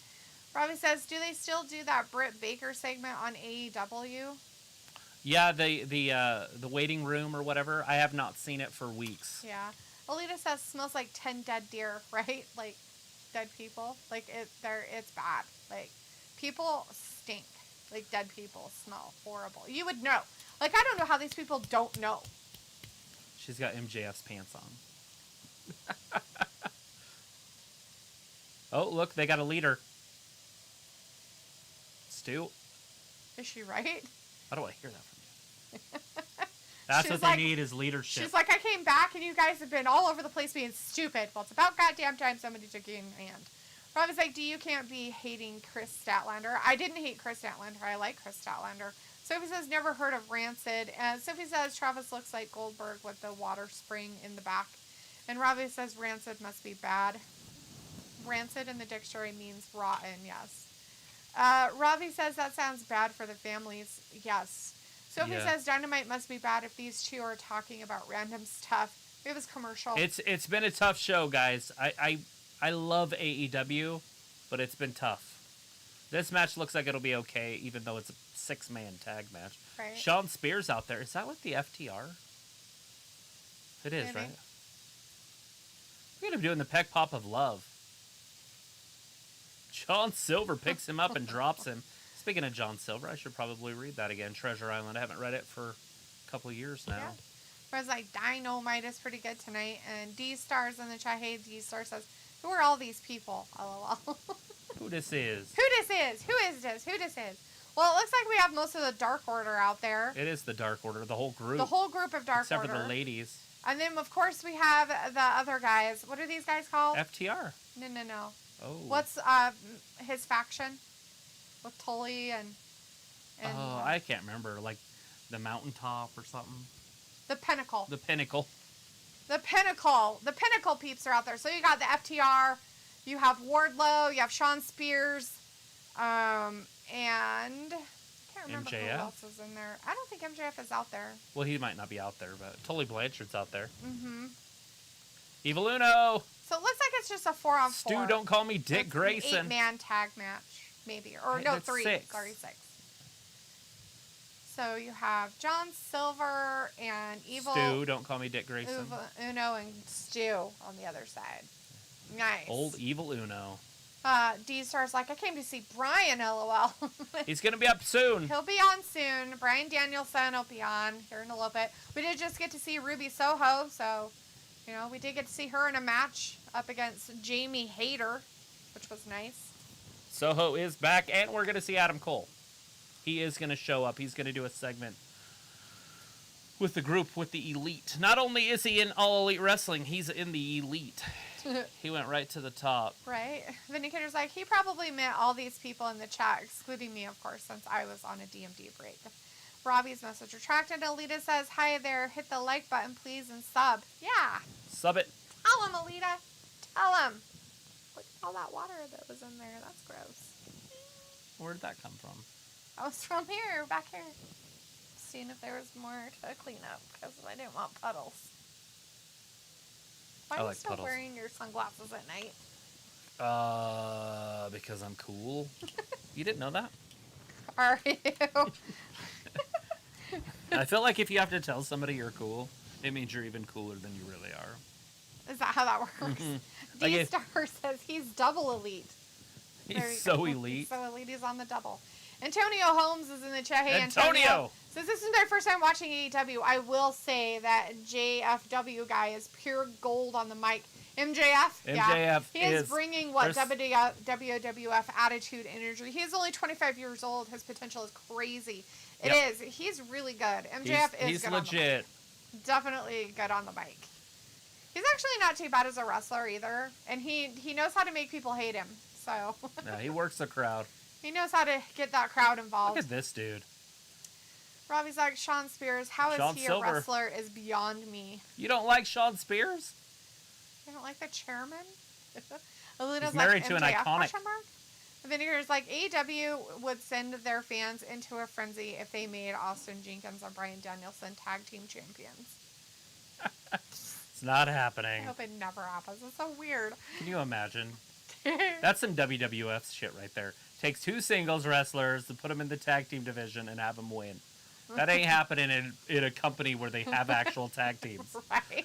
Robbie says, do they still do that Britt Baker segment on AEW? Yeah, the waiting room or whatever. I have not seen it for weeks. Yeah. Alita says smells like 10 dead deer, right? Like dead people. Like it's bad. Like people stink. Like dead people smell horrible. You would know. Like I don't know how these people don't know. She's got MJF's pants on. Oh, look, they got a leader. Stu. Is she right? How do I hear that from you? That's what they need is leadership. She's like, I came back and you guys have been all over the place being stupid. Well, it's about goddamn time somebody took you in hand. Robbie's like, you can't be hating Chris Statlander. I didn't hate Chris Statlander. I like Chris Statlander. Sophie says, never heard of Rancid. And Sophie says, Travis looks like Goldberg with the water spring in the back. And Robbie says, Rancid must be bad. Rancid in the dictionary means rotten, yes. Robbie says, that sounds bad for the families. Yes. Sophie says, Dynamite must be bad if these two are talking about random stuff. We have this commercial. It's been a tough show, guys. I love AEW, but it's been tough. This match looks like it'll be okay, even though it's a 6-man tag match. Right. Sean Spears out there. Is that with the FTR? It is, Maybe. right? Look at him doing the peck pop of love. John Silver picks him up and drops him. Speaking of John Silver, I should probably read that again. Treasure Island. I haven't read it for a couple of years now. Yeah. Whereas like Dynamite is pretty good tonight, and D-Stars in the chat. Hey, D-Star says, who are all these people? LOL. Who this is? Who this is? Who is this? Who this is? Well, it looks like we have most of the Dark Order out there. It is the Dark Order, the whole group. The whole group of Dark Order. Except for the ladies. And then, of course, we have the other guys. What are these guys called? FTR. No. Oh. What's his faction? With Tully and... And I can't remember. Like the mountaintop or something. the Pinnacle. The Pinnacle. The Pinnacle peeps are out there. So you got the FTR, you have Wardlow, you have Sean Spears, and I can't remember MJF? who else is in there. I don't think MJF is out there. Well, he might not be out there, but Tully Blanchard's out there. Mm-hmm. Evil Uno. So it looks like it's just a 4-on-4. Stu, don't call me Dick It's Grayson. An 8-man tag match, maybe. Or Hey, no, that's 3. six. Sorry, 6. So you have John Silver and Evil Stu, don't call me Dick Grayson. Uno and Stu on the other side. Nice. Old Evil Uno. D-Star's like, I came to see Brian, LOL. He's going to be up soon. He'll be on soon. Brian Danielson will be on here in a little bit. We did just get to see Ruby Soho, so, you know, we did get to see her in a match up against Jamie Hayter, which was nice. Soho is back, and we're going to see Adam Cole. He is going to show up. He's going to do a segment with the group, with the Elite. Not only is he in All Elite Wrestling, he's in the Elite. He went right to the top. Right. Vindicator's like, he probably met all these people in the chat, excluding me, of course, since I was on a DMD break. Robbie's message retracted. Alita says, hi there, hit the like button, please, and sub. Yeah. Sub it. Tell him, Alita. Tell him. Look at all that water that was in there. That's gross. Where did that come from? I was from here, back here. Seeing if there was more to clean up, because I didn't want puddles. Why I are you like still puddles. wearing your sunglasses at night? Because I'm cool. You didn't know that? Are you? I feel like if you have to tell somebody you're cool, it means you're even cooler than you really are. Is that how that works? Like D-Star says he's double elite. There you He's so go. elite. He's so elite, he's on the double. Antonio Holmes is in the chat. Hey, Antonio! Since this is my first time watching AEW, I will say that JFW guy is pure gold on the mic. MJF? Yeah. MJF He is is bringing what first- WWF attitude energy. He's only 25 years old. His potential is crazy. It Yep. is. He's really good. MJF is He's good legit. on the mic. Definitely good on the mic. He's actually not too bad as a wrestler either. And he knows how to make people hate him. So Yeah, he works the crowd. he knows how to get that crowd involved. Look at this dude. Robbie's like, Sean Spears, how is Sean he Silver. a wrestler is beyond me. You don't like Sean Spears? You don't like the chairman? Alina's He's married like, to an MJF, iconic- question mark? Vinegar's like, AEW would send their fans into a frenzy if they made Austin Jenkins and Bryan Danielson tag team champions. It's not I happening. hope it never happens. It's so weird. Can you imagine? That's some WWF shit right there. Takes 2 singles wrestlers to put them in the tag team division and have them win. That ain't happening in a company where they have actual tag teams. Right.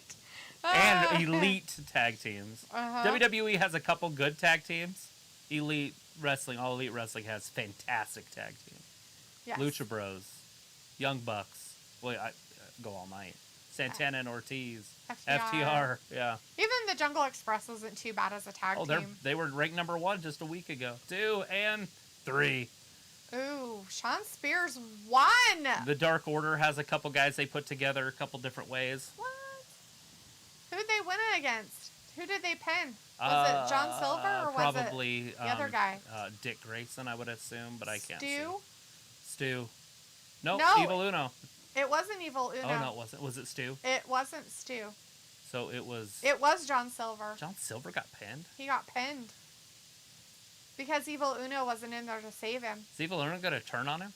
And elite tag teams. Uh-huh. WWE has a couple good tag teams. Elite Wrestling, All Elite Wrestling has fantastic tag teams. Yes. Lucha Bros, Young Bucks. Well, I go all night. Santana and Ortiz. FTR. Yeah. Even the Jungle Express wasn't too bad as a tag Oh, team. they were ranked number 1 just a week ago. 2 and 3. Ooh, Sean Spears won. The Dark Order has a couple guys they put together a couple different ways. What? Who did they win it against? Who did they pin? Was it John Silver or was probably it the other guy? Dick Grayson, I would assume, but I can't Stu? see. Stu. No, No. Evil Uno. It wasn't Evil Uno. Oh, no, it wasn't. Was it Stu? It wasn't Stu. So it was... It was John Silver. John Silver got pinned? He got pinned. Because Evil Uno wasn't in there to save him. Is Evil Uno going to turn on him?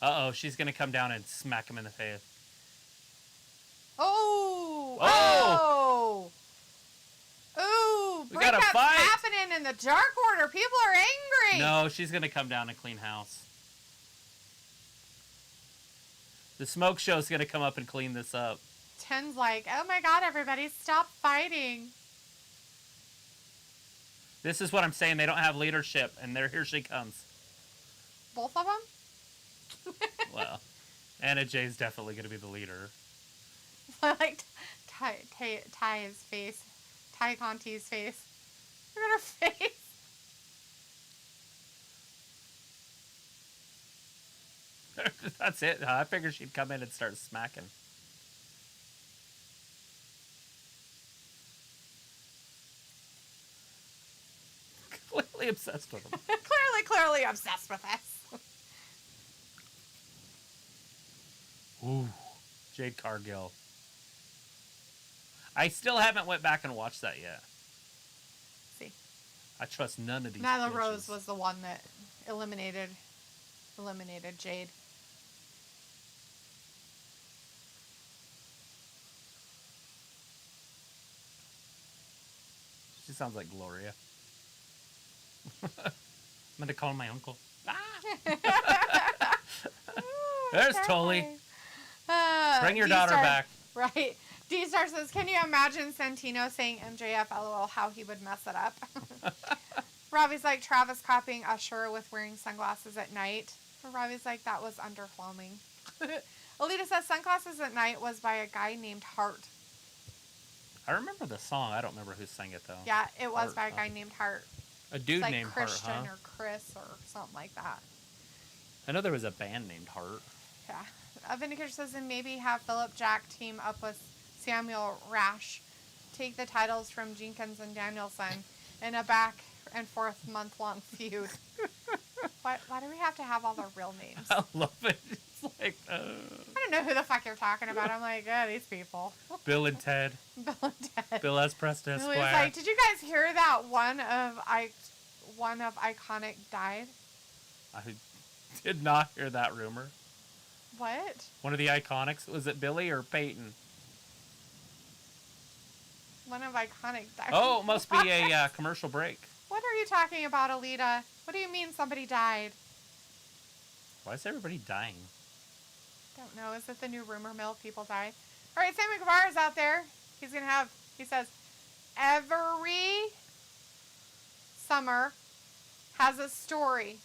Uh-oh, she's going to come down and smack him in the face. Oh! Oh! Ooh! We got a Breakup's fight! happening in the Dark Order. People are angry. No, she's going to come down and clean house. The smoke show's going to come up and clean this up. Ten's like, oh my god, everybody, stop fighting. This is what I'm saying. They don't have leadership, and here she comes. Both of them? Well, Anna Jay's definitely going to be the leader. I like Ty's face. Ty Conti's face. Look at her face. That's it. I figured she'd come in and start smacking. Clearly clearly obsessed with him. clearly obsessed with us. Ooh, Jade Cargill. I still haven't went back and watched that yet. See, I trust none of these. Nyla bitches. Rose was the one that eliminated Jade. She sounds like Gloria. I'm going to call my uncle. Ah! There's Tully. Bring your daughter back. Right. D-Star says, can you imagine Santino saying MJF LOL how he would mess it up? Robbie's like, Travis copying Usher with wearing sunglasses at night. Robbie's like, that was underwhelming. Alita says, Sunglasses at Night was by a guy named Hart. I remember the song. I don't remember who sang it, though. Yeah, it was Hart, by a guy named Hart. A dude like named Christian Hart, huh? or Chris or something like that. I know there was a band named Hart. Yeah. Vindicator says, and maybe have Philip Jack team up with Samuel Rash. Take the titles from Jenkins and Danielson in a back and forth month-long feud. Why do we have to have all the real names? I love it. It's like, I don't know who the fuck you're talking about. I'm like, these people. Bill and Ted. Bill and Ted. Bill S. Preston It was Esquire. like, did you guys hear that one of Iconic died? I did not hear that rumor. What? One of the Iconics. Was it Billy or Peyton? One of Iconic died. Oh, it must be a commercial break. What are you talking about, Alita? What do you mean somebody died? Why is everybody dying? Don't know. Is it the new rumor mill? People die. All right, Sammy Guevara's out there. He says, every summer has a story.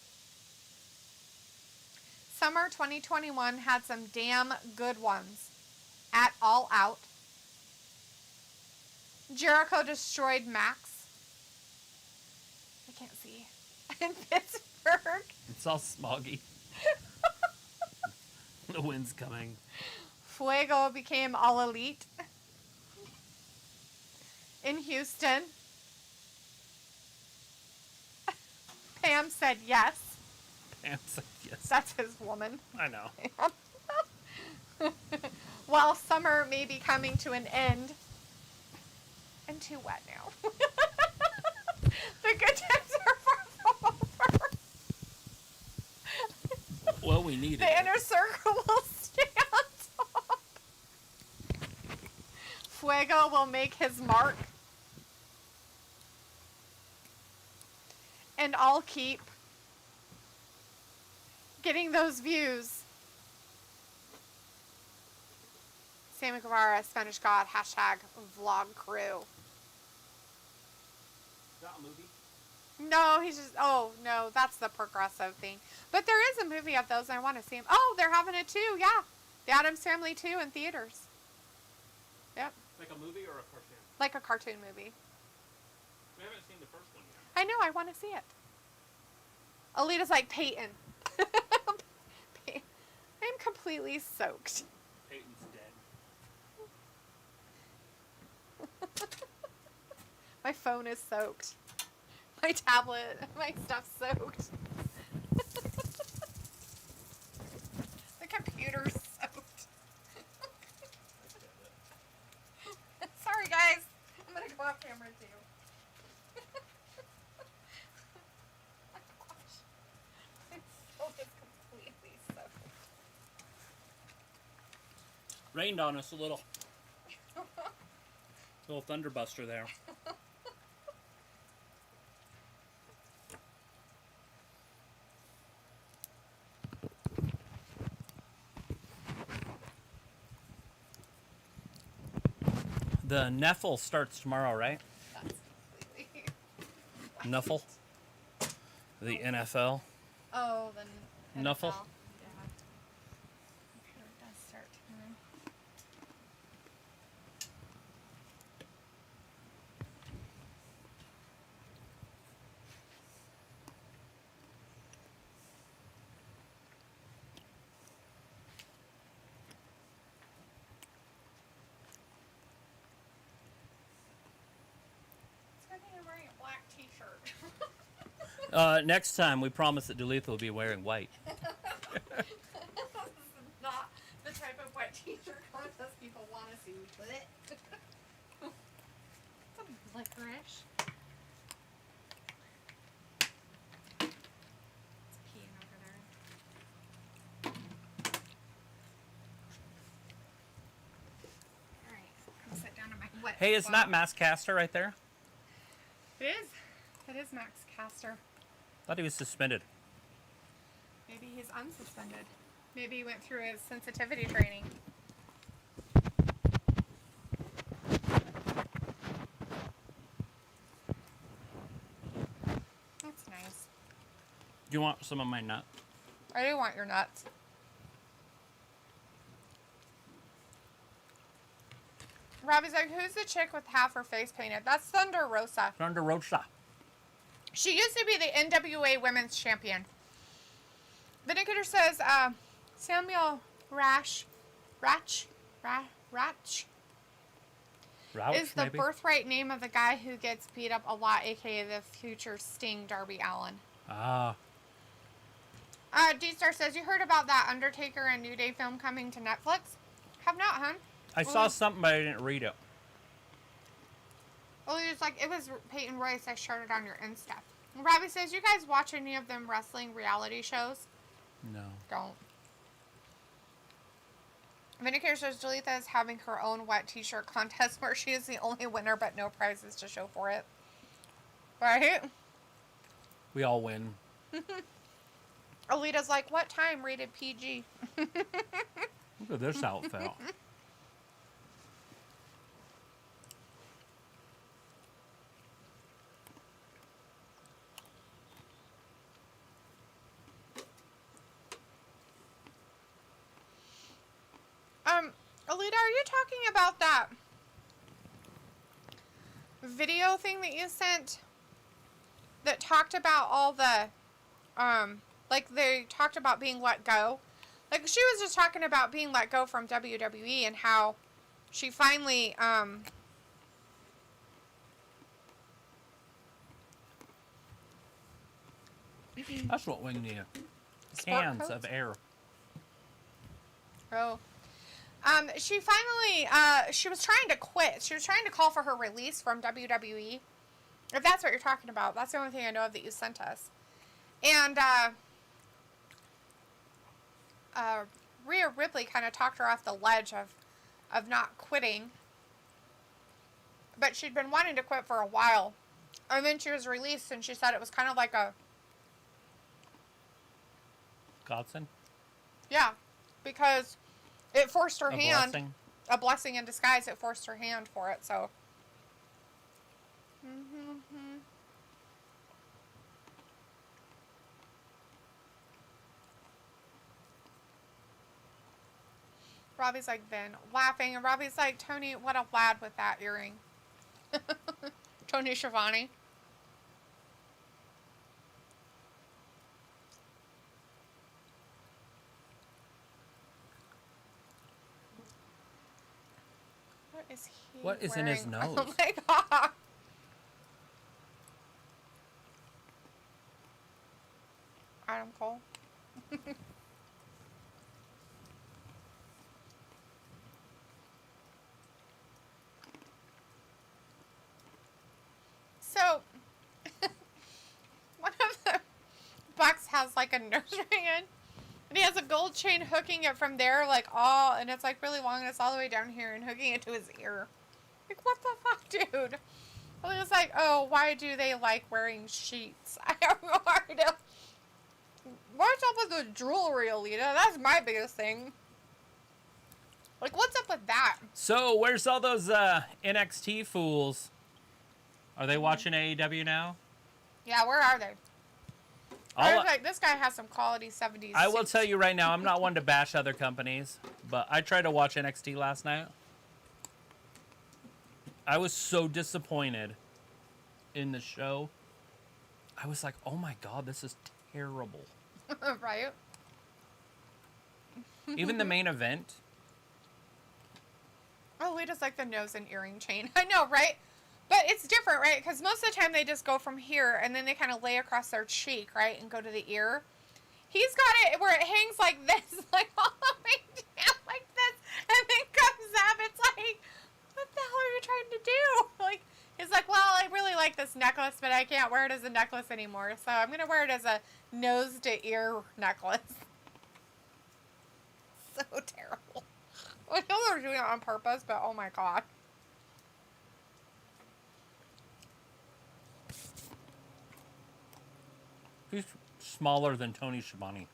Summer 2021 had some damn good ones. At All Out. Jericho destroyed Max. I can't see. In Pittsburgh. It's all smoggy. The wind's coming. Fuego became All Elite. In Houston. Pam said yes. Pam said yes. That's his woman. I know. While summer may be coming to an end. And too wet now. The good times are far from over. Well, we need it. The inner circle will stay on top. Fuego will make his mark. And I'll keep getting those views. Sammy Guevara, Spanish God, #vlog crew. Is that a movie? No, he's just, no, that's the Progressive thing. But there is a movie of those and I want to see them. Oh, they're having it too, yeah. The Addams Family 2 in theaters. Yep. Like a movie or a cartoon? Like a cartoon movie. We haven't seen the first one yet. I know, I want to see it. Alita's like, Peyton. I'm completely soaked. Peyton's dead. My phone is soaked. My tablet, my stuff's soaked. The computer's soaked. Sorry, guys. I'm gonna go off camera too. My gosh. My phone is completely soaked. Rained on us a little. Little thunderbuster there. The Neffel starts tomorrow, right? That's completely. Nuffle? The NFL? Oh, the Nuffle? NFL. Yeah. Computer does start tomorrow. It's good thing I'm wearing a black t-shirt. Next time, we promise that Duluth will be wearing white. This is not the type of wet t-shirt contest people want to see. Some licorice. It's peeing over there. Alright, I'm gonna sit down in my wet Hey, is spot. not Mass Caster right there? It is. It is Max Caster. Thought he was suspended. Maybe he's unsuspended. Maybe he went through his sensitivity training. That's nice. Do you want some of my nut? I do want your nuts. Robbie's like, who's the chick with half her face painted? That's Thunder Rosa. Thunder Rosa. She used to be the NWA Women's Champion. Vindicator says, Samuel Ratch Rouch, is the maybe? birthright name of the guy who gets beat up a lot, aka the future Sting, Darby Allin. Ah. D-Star says, you heard about that Undertaker and New Day film coming to Netflix? Have not, huh? I saw something, but I didn't read it. Well, it's like, it was Peyton Royce. I shared it on your Insta. Robbie says, you guys watch any of them wrestling reality shows? No. Don't. Vindicator says Jalitha is having her own wet t-shirt contest where she is the only winner but no prizes to show for it. Right? We all win. Alita's like, what time rated PG? Look at this outfit. Alita, are you talking about that video thing that you sent that talked about all the, like they talked about being let go? Like she was just talking about being let go from WWE and how she finally, That's what we need. Sport Cans coats? of air. Oh. She finally, she was trying to quit. She was trying to call for her release from WWE. If that's what you're talking about. That's the only thing I know of that you sent us. And, Rhea Ripley kind of talked her off the ledge of not quitting. But she'd been wanting to quit for a while. And then she was released and she said it was kind of like a... Godson? Yeah. Because... it forced her hand. Blessing. A blessing in disguise. It forced her hand for it, so. Robbie's like, Vin, laughing. And Robbie's like, Tony, what a lad with that earring. Tony Schiavone. What is in his nose? Oh my god. Adam Cole. So, one of the Bucks has like a nose ring in. And he has a gold chain hooking it from there, like all, and it's like really long and it's all the way down here and hooking it to his ear. Like, what the fuck, dude? Well, he was like, oh, why do they like wearing sheets? I have no idea. What's up with the jewelry, Alita? That's my biggest thing. Like, what's up with that? So, where's all those NXT fools? Are they watching AEW now? Yeah, where are they? I was like, this guy has some quality 70s I will suits. tell you right now, I'm not one to bash other companies, but I tried to watch NXT last night. I was so disappointed in the show. I was like, oh my god, this is terrible. Right? Even the main event. Oh, Lita's like the nose and earring chain. I know, right? But it's different, right? Because most of the time they just go from here and then they kind of lay across their cheek, right? And go to the ear. He's got it where it hangs like this, like all the way down like this, and then comes up. It's like, what the hell are you trying to do? Like, he's like, well, I really like this necklace, but I can't wear it as a necklace anymore, so I'm going to wear it as a nose to ear necklace. So terrible. I know they're doing it on purpose, but oh my god. He's smaller than Tony Schiavone.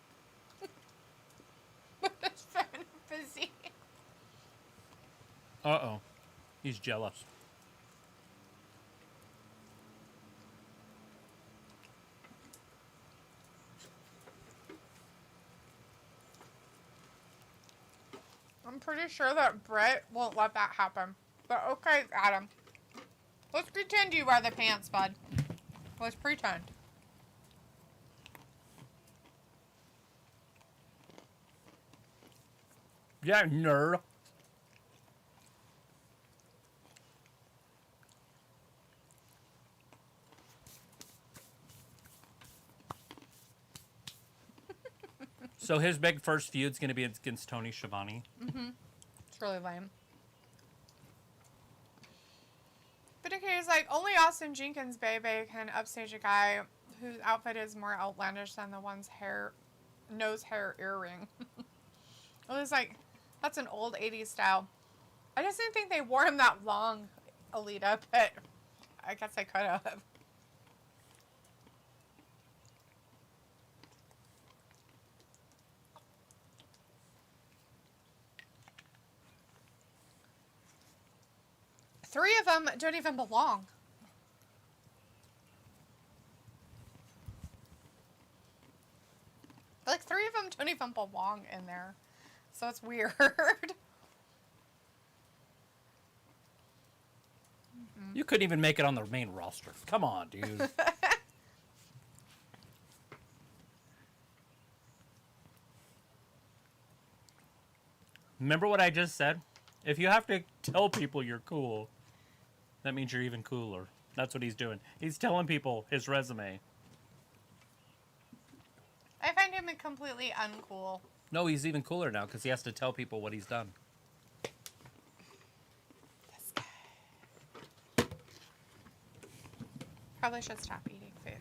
With his feminine physique. Uh-oh. He's jealous. I'm pretty sure that Brett won't let that happen. But okay, Adam. Let's pretend you wear the pants, bud. Let's pretend. Yeah, nerd. So his big first feud's going to be against Tony Schiavone. Mm-hmm. It's really lame. But okay, it's like, only Austin Jenkins, baby, can upstage a guy whose outfit is more outlandish than the one's nose hair earring. It was like, that's an old 80s style. I just didn't think they wore him that long, Alita, but I guess I could have. Three of them don't even belong. Like, three of them don't even belong in there. So it's weird. You couldn't even make it on the main roster. Come on, dude. Remember what I just said? If you have to tell people you're cool, that means you're even cooler. That's what he's doing. He's telling people his resume. I find him completely uncool. No, he's even cooler now because he has to tell people what he's done. This guy. Probably should stop eating food.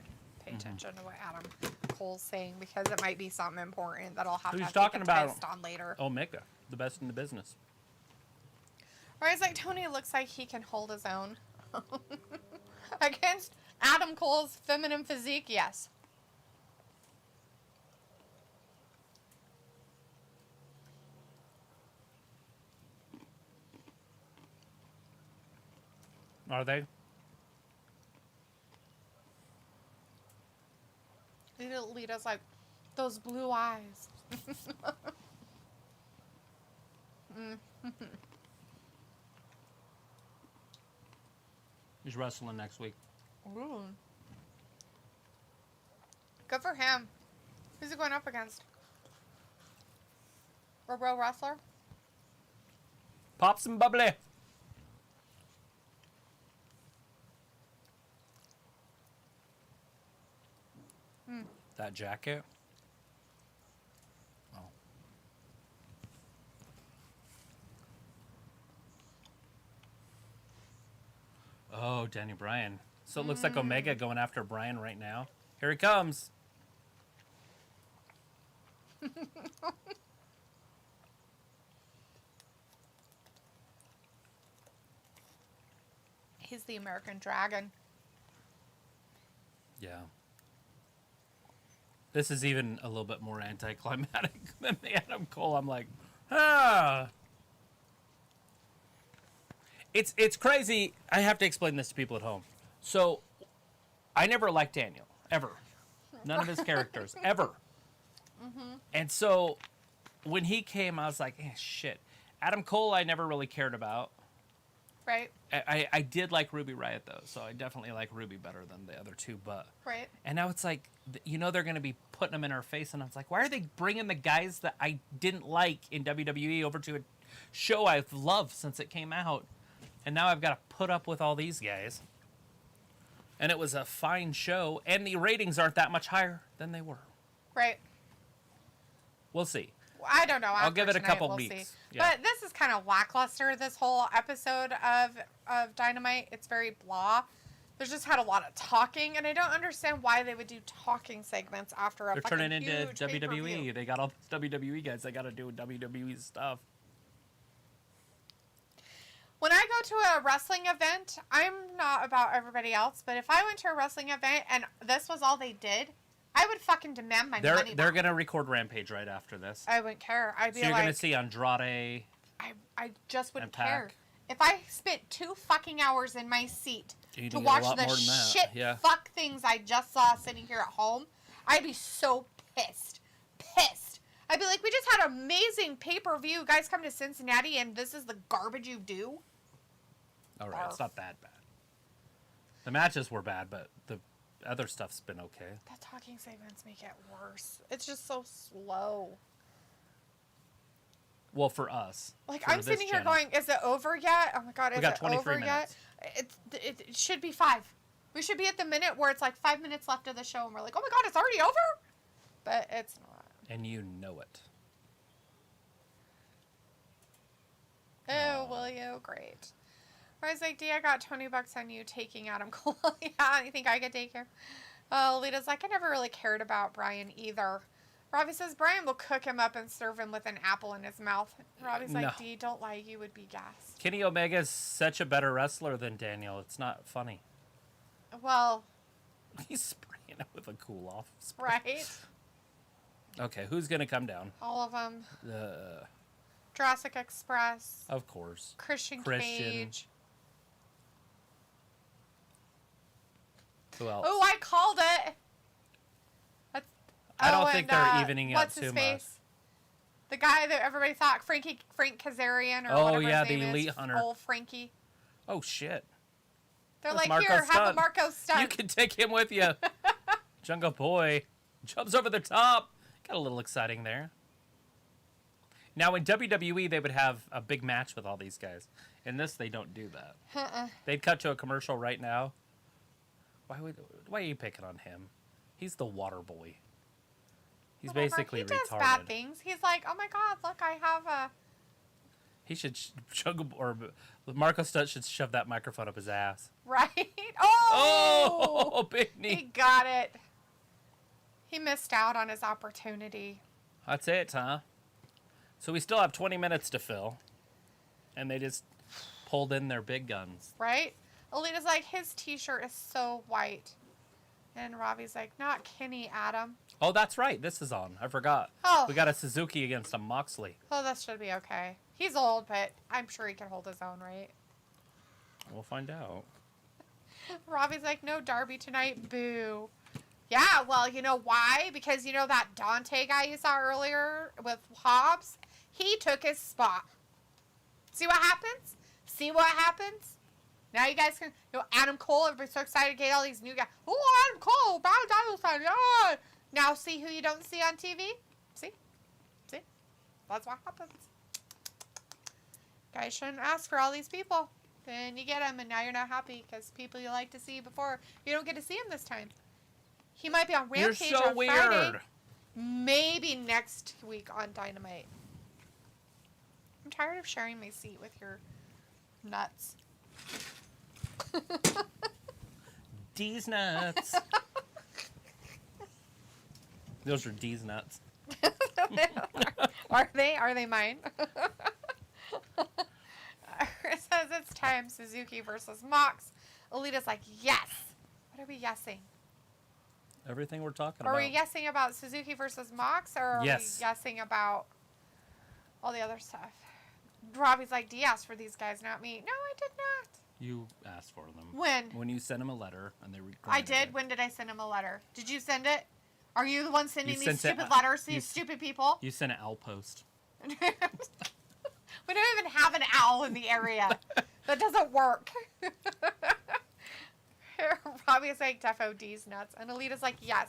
Pay attention to what Adam Cole's saying because it might be something important that I'll have Who's to have talking taken about test on later. Omega, the best in the business. Or it's like, Tony looks like he can hold his own. Against Adam Cole's feminine physique, yes. Are they? Lita's like, those blue eyes. He's wrestling next week. Ooh. Good for him. Who's he going up against? A real wrestler? Pop some bubbly. That jacket. Oh. Oh, Danny Bryan. So it looks like Omega going after Bryan right now. Here he comes. He's the American Dragon. Yeah. This is even a little bit more anticlimactic than the Adam Cole. I'm like, ah. It's crazy. I have to explain this to people at home. So, I never liked Daniel, ever. None of his characters, ever. And so, when he came, I was like, shit. Adam Cole I never really cared about. Right. I did like Ruby Riott, though, so I definitely like Ruby better than the other two, but... Right. And now it's like, they're going to be putting them in our face, and I was like, why are they bringing the guys that I didn't like in WWE over to a show I've loved since it came out? And now I've got to put up with all these guys. And it was a fine show, and the ratings aren't that much higher than they were. Right. We'll see. I don't know. I'll give it a couple we'll weeks. See. Yeah. But this is kind of lackluster, this whole episode of Dynamite. It's very blah. There's just had a lot of talking, and I don't understand why they would do talking segments after a They're fucking turning into huge WWE. pay-per-view. They got all these WWE guys. They got to do WWE stuff. When I go to a wrestling event, I'm not about everybody else, but if I went to a wrestling event and this was all they did, I would fucking demand my money back. They're going to record Rampage right after this. I wouldn't care. I'd be so you're like... going to see Andrade. I just wouldn't Pac. care. If I spent 2 fucking hours in my seat You to can get a watch lot the more than that. shit Yeah. fuck things I just saw sitting here at home, I'd be so pissed. Pissed. I'd be like, we just had amazing pay-per-view. You guys come to Cincinnati and this is the garbage you do? All right, it's not that bad. The matches were bad, but the other stuff's been okay. The talking segments make it worse. It's just so slow. Well, for us. Like, for I'm this sitting here channel. going, is it over yet? Oh my God, is We got it 23 over minutes. yet? It should be 5. We should be at the minute where it's like 5 minutes left of the show and we're like, oh my God, it's already over? But it's not. And you know it. Oh, will you? Great. I was like, D, I got $20 on you taking Adam Cole. Yeah, you think I could take him? Oh, Lita's like, I never really cared about Brian either. Robbie says Brian will cook him up and serve him with an apple in his mouth. Robbie's like, No. D, don't lie, you would be gassed. Kenny Omega is such a better wrestler than Daniel. It's not funny. Well, He's spraying it with a cool-off spray. right? Okay, who's going to come down? All of them. Uh, Jurassic Express. of course. Christian Christian. Cage. Who else? Oh, I called it. That's, I don't and, think they're evening it up what's his too face? much. The guy that everybody thought, Frank Kazarian or Oh, whatever yeah, his name the Elite is. Hunter. Old Frankie. Oh, shit. They're That's like, Marco here, have a Stunt. Marco stunt. You can take him with you. Jungle Boy jumps over the top. Got a little exciting there. Now, in WWE, they would have a big match with all these guys. In this, they don't do that. They'd cut to a commercial right now. Why are you picking on him? He's the water boy. He's Whatever, basically he does retarded. bad things. He's like, oh my God, look, I have a... He should Marco Stunt should shove that microphone up his ass. Right? Oh! Oh, big He knee. got it. He missed out on his opportunity. That's it, huh? So we still have 20 minutes to fill. And they just pulled in their big guns. Right? Alita's like, his t-shirt is so white. And Robbie's like, not Kenny, Adam. Oh, that's right. This is on. I forgot. Oh. We got a Suzuki against a Moxley. Oh, that should be okay. He's old, but I'm sure he can hold his own, right? We'll find out. Robbie's like, no Darby tonight. Boo. Yeah, well, you know why? Because, you know, that Dante guy you saw earlier with Hobbs? He took his spot. See what happens? See what happens? Now you guys can, you know, Adam Cole, everybody's so excited to get all these new guys. Oh, Adam Cole, Bow Danielson, yeah. Now see who you don't see on TV? See? See? That's what happens. Guys shouldn't ask for all these people. Then you get them, and now you're not happy because people you like to see before, you don't get to see him this time. He might be on Rampage You're so on weird. Friday. Maybe next week on Dynamite. I'm tired of sharing my seat with your nuts. D's nuts. Those are D's nuts. Are they? Are they mine? It says it's time Suzuki versus Mox. Alita's like, yes. What are we guessing? Everything we're talking Are about. we guessing about Suzuki versus Mox, or are Yes. we guessing about all the other stuff? Robbie's like, D asked for these guys, not me. No, I did not. You asked for them. When? When you sent him a letter and they I granted did. it. When did I send him a letter? Did you send it? Are you the one sending You these sent it- stupid letters, you these s- stupid people? You sent an outpost. We don't even have an owl in the area. That doesn't work. Robbie's like, defo D's nuts. And Alita's like, yes.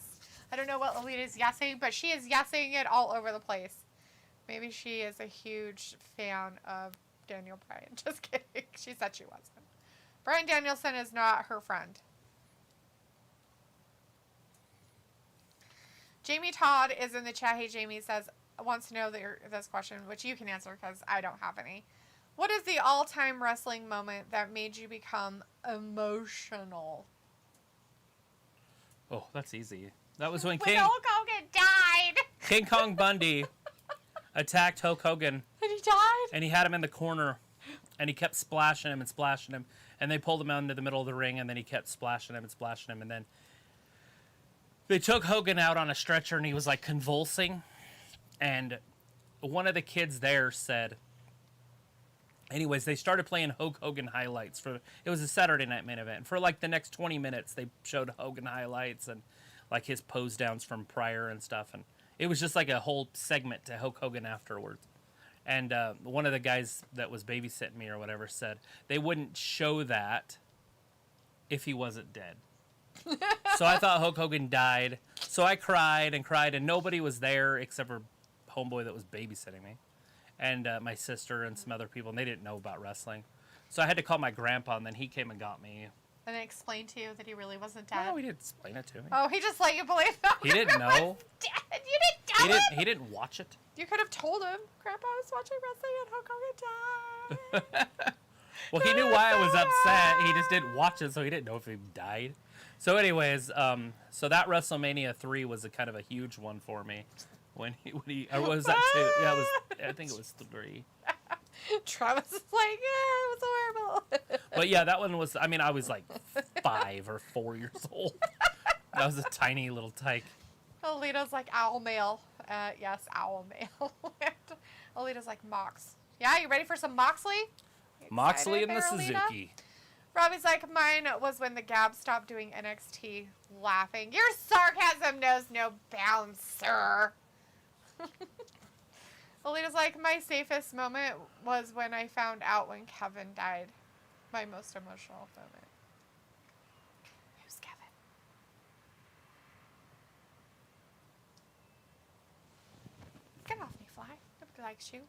I don't know what Alita's yesing, but she is yesing it all over the place. Maybe she is a huge fan of Daniel Bryan. Just kidding. She said she wasn't. Bryan Danielson is not her friend. Jamie Todd is in the chat. Hey, Jamie says, wants to know this question, which you can answer because I don't have any. What is the all-time wrestling moment that made you become emotional? Oh, that's easy. That was when Hulk Hogan died. King Kong Bundy attacked Hulk Hogan. And he died? And he had him in the corner. And he kept splashing him and splashing him. And they pulled him out into the middle of the ring. And then he kept splashing him and splashing him. And then they took Hogan out on a stretcher. And he was like convulsing. And one of the kids there said... Anyways, they started playing Hulk Hogan highlights. It was a Saturday night main event. For like the next 20 minutes, they showed Hogan highlights and like his pose downs from prior and stuff. And it was just like a whole segment to Hulk Hogan afterwards. And one of the guys that was babysitting me or whatever said they wouldn't show that if he wasn't dead. So I thought Hulk Hogan died. So I cried, and nobody was there except for homeboy that was babysitting me. And my sister and some other people, and they didn't know about wrestling. So I had to call my grandpa, and then he came and got me. And explained to you that he really wasn't dead? No, he didn't explain it to me. Oh, he just let you believe that He didn't know. Dead. You didn't tell him? He didn't watch it. You could have told him. Grandpa was watching wrestling and Hulk Hogan died. Well, he knew why I was upset. He just didn't watch it, so he didn't know if he died. So anyways, so that WrestleMania 3 was a kind of a huge one for me. When he or was that 2? Yeah, I think it was 3. Travis is like, yeah, it was horrible. But yeah, that one was, I mean, I was like 5 or 4 years old. That was a tiny little tyke. Alita's like owl male. Yes, owl male. Alita's like Mox. Yeah, you ready for some Moxley? Moxley and the Alita? Suzuki. Robbie's like, mine was when the Gab stopped doing NXT laughing. Your sarcasm knows no bounds, sir. Alita's like, my safest moment was when I found out when Kevin died. My most emotional moment. Who's Kevin? Get off me, fly. Nobody likes you.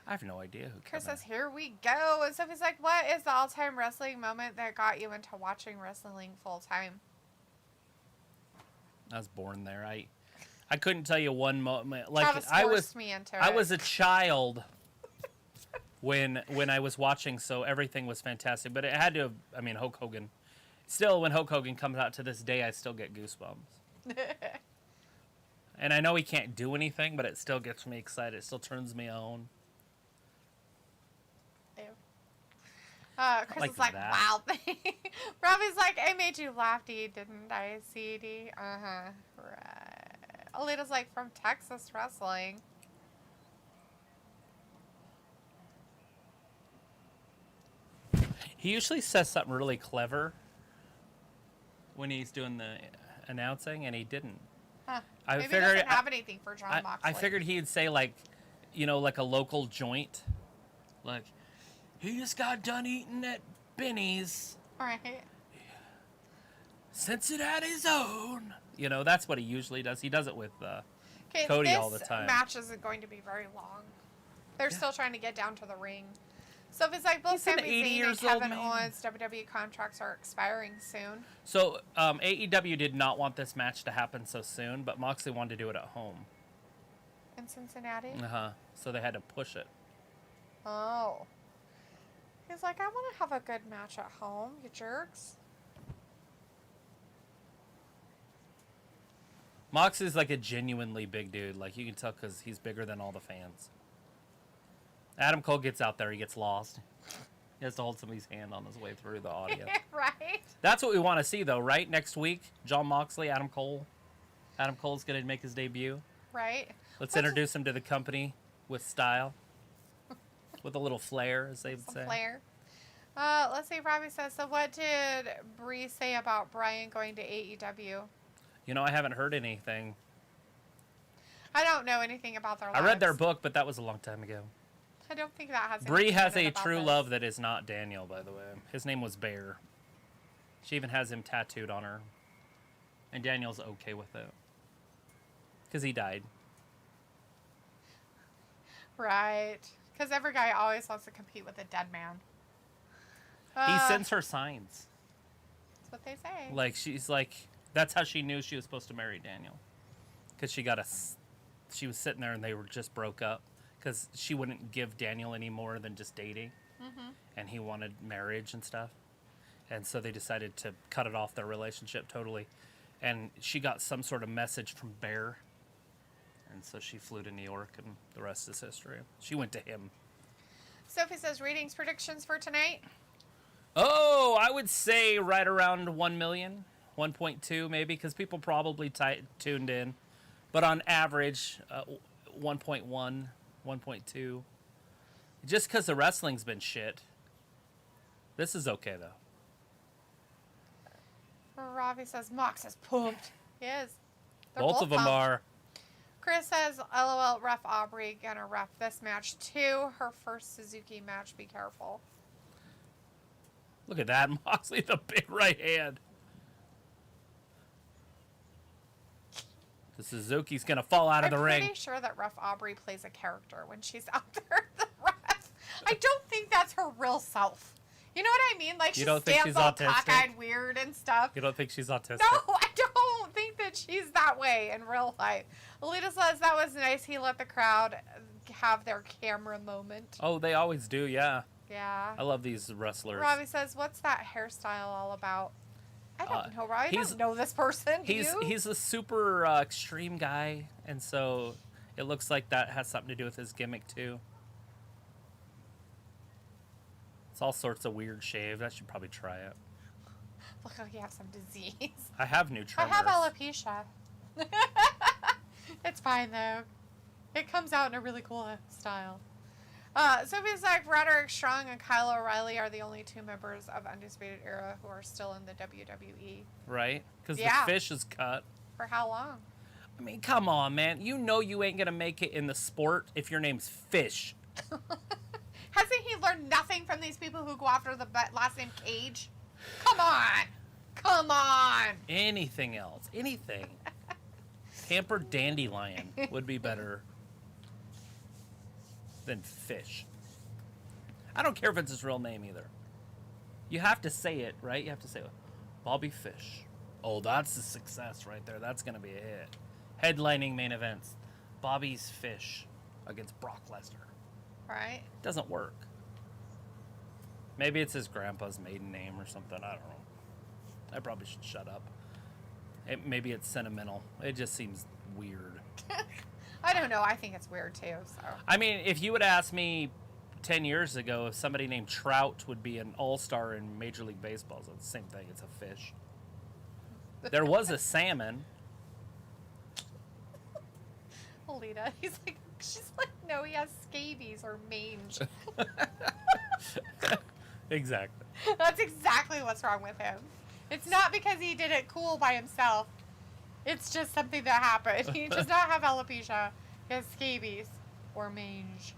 I have no idea who Chris Kevin says, here we go. And Sophie's like, what is the all-time wrestling moment that got you into watching wrestling full-time? I was born there. I couldn't tell you one moment. Like Travis forced me into I it. was a child when I was watching, so everything was fantastic. But it had to have, I mean, Hulk Hogan. Still, when Hulk Hogan comes out to this day, I still get goosebumps. And I know he can't do anything, but it still gets me excited. It still turns me on. Chris is like, wow. Robbie's like, I made you laugh, D, didn't I, CD? Uh-huh. Right. Alita's like, from Texas Wrestling. He usually says something really clever when he's doing the announcing, and he didn't. Huh. I Maybe figured, he doesn't have anything for John Moxley. I figured he'd say, like, you know, like a local joint. Like, he just got done eating at Benny's. Right. Cincinnati's own. You know, that's what he usually does. He does it with Cody all the time. This match isn't going to be very long. They're still trying to get down to the ring. So if it's like both Sami Zayn and Kevin Owens' WWE contracts are expiring soon. So AEW did not want this match to happen so soon, but Moxley wanted to do it at home. In Cincinnati? Uh-huh. So they had to push it. Oh. He's like, I want to have a good match at home, you jerks. Moxley's like a genuinely big dude. Like, you can tell because he's bigger than all the fans. Adam Cole gets out there, he gets lost. He has to hold somebody's hand on his way through the audience. Right? That's what we want to see, though, right? Next week, John Moxley, Adam Cole. Adam Cole's going to make his debut. Right. Let's introduce him to the company with style. With a little flair, as they would say. Flair. Let's see, Robbie says, so what did Bree say about Brian going to AEW? You know, I haven't heard anything. I don't know anything about their lives. I read their book, but that was a long time ago. I don't think that has Bree anything has to do a about true this. love that is not Daniel, by the way. His name was Bear. She even has him tattooed on her. And Daniel's okay with it. Because he died. Right. Because every guy always wants to compete with a dead man. He sends her signs. That's what they say. Like, she's like, that's how she knew she was supposed to marry Daniel. Because she was sitting there and they were just broke up. Because she wouldn't give Daniel any more than just dating. Mm-hmm. And he wanted marriage and stuff. And so they decided to cut it off, their relationship totally. And she got some sort of message from Bear. And so she flew to New York, and the rest is history. She went to him. Sophie says, ratings predictions for tonight? Oh, I would say right around 1 million, 1.2 maybe, because people probably tuned in. But on average, 1.1, 1.2. Just because the wrestling's been shit. This is okay, though. Ravi says, Mox is pumped. He is. Both of them pumped. are. Chris says, LOL, ref Aubrey gonna ref this match too. Her first Suzuki match, be careful. Look at that, Moxley, the big right hand. The Suzuki's gonna fall out of the ring. I'm pretty sure that ref Aubrey plays a character when she's out there, the ref. I don't think that's her real self. You know what I mean? Like, she stands all cockeyed weird and stuff. You don't think she's autistic? No, I don't think that she's that way in real life. Alita says that was nice. He let the crowd have their camera moment. Oh, they always do, yeah. Yeah. I love these wrestlers. Robbie says, what's that hairstyle all about? I don't know, Robbie. I don't know this person. He's a super extreme guy, and so it looks like that has something to do with his gimmick, too. It's all sorts of weird shaved. I should probably try it. Look like you have some disease. I have new trimmers. I have alopecia. It's fine, though. It comes out in a really cool style. Sophie's like, Roderick Strong and Kyle O'Reilly are the only two members of Undisputed Era who are still in the WWE. Right? Because the Fish is cut. For how long? I mean, come on, man. You know you ain't going to make it in the sport if your name's Fish. Hasn't he learned nothing from these people who go after the last name Cage? Come on. Come on. Anything else. Anything. Pampered Dandelion would be better than Fish. I don't care if it's his real name either. You have to say it, right? You have to say it. Bobby Fish. Oh, that's a success right there. That's going to be a hit. Headlining main events. Bobby's Fish against Brock Lesnar. Right. Doesn't work. Maybe it's his grandpa's maiden name or something. I don't know. I probably should shut up. Maybe it's sentimental. It just seems weird. I don't know. I think it's weird too. So. I mean, if you would ask me 10 years ago if somebody named Trout would be an all-star in Major League Baseball, it's the same thing. It's a fish. There was a salmon. Alita, she's like, no, he has scabies or mange. Exactly. That's exactly what's wrong with him. It's not because he did it cool by himself. It's just something that happened. He does not have alopecia. He has scabies or mange.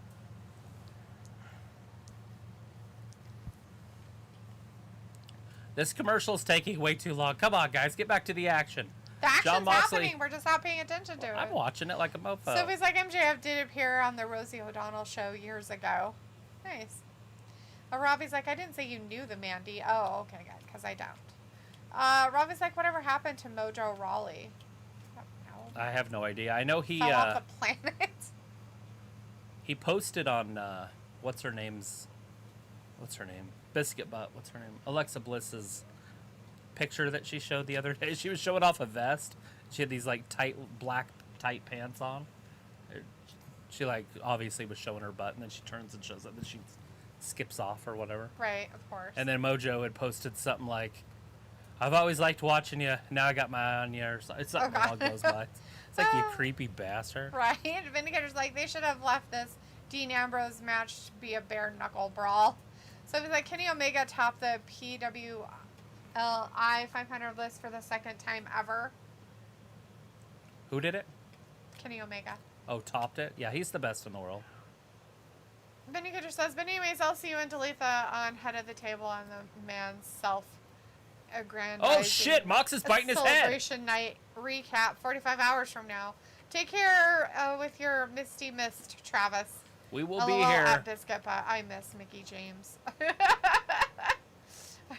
This commercial's taking way too long. Come on, guys. Get back to the action. The action's happening. We're just not paying attention to it. I'm watching it like a mofo. Sophie's like, MJF did appear on the Rosie O'Donnell show years ago. Nice. Robbie's like, I didn't say you knew the Mandy. Oh, okay, good, because I don't. Robbie's like, whatever happened to Mojo Rawley? I don't know. I have no idea. I know he fell off the planet. He posted on what's her name? Biscuit Butt. What's her name? Alexa Bliss's picture that she showed the other day. She was showing off a vest. She had these like tight black tight pants on. She like obviously was showing her butt, and then she turns and shows it, and then she skips off or whatever. Right, of course. And then Mojo had posted something like, I've always liked watching you. Now I got my eye on you. Or something. It's something along those lines. It's like, you creepy bastard. Right. Vindicator's like, they should have left this Dean Ambrose match to be a bare knuckle brawl. So he's like, Kenny Omega topped the PWLI 500 list for the second time ever. Who did it? Kenny Omega. Oh, topped it? Yeah, he's the best in the world. Vindicator says, but anyways, I'll see you in Talitha on Head of the Table on the man's self-aggrandizing. Oh, shit! Mox is biting his head! Celebration night recap 45 hours from now. Take care with your Misty Mist, Travis. We will a be little here. at Biscuit, but I miss Mickey James.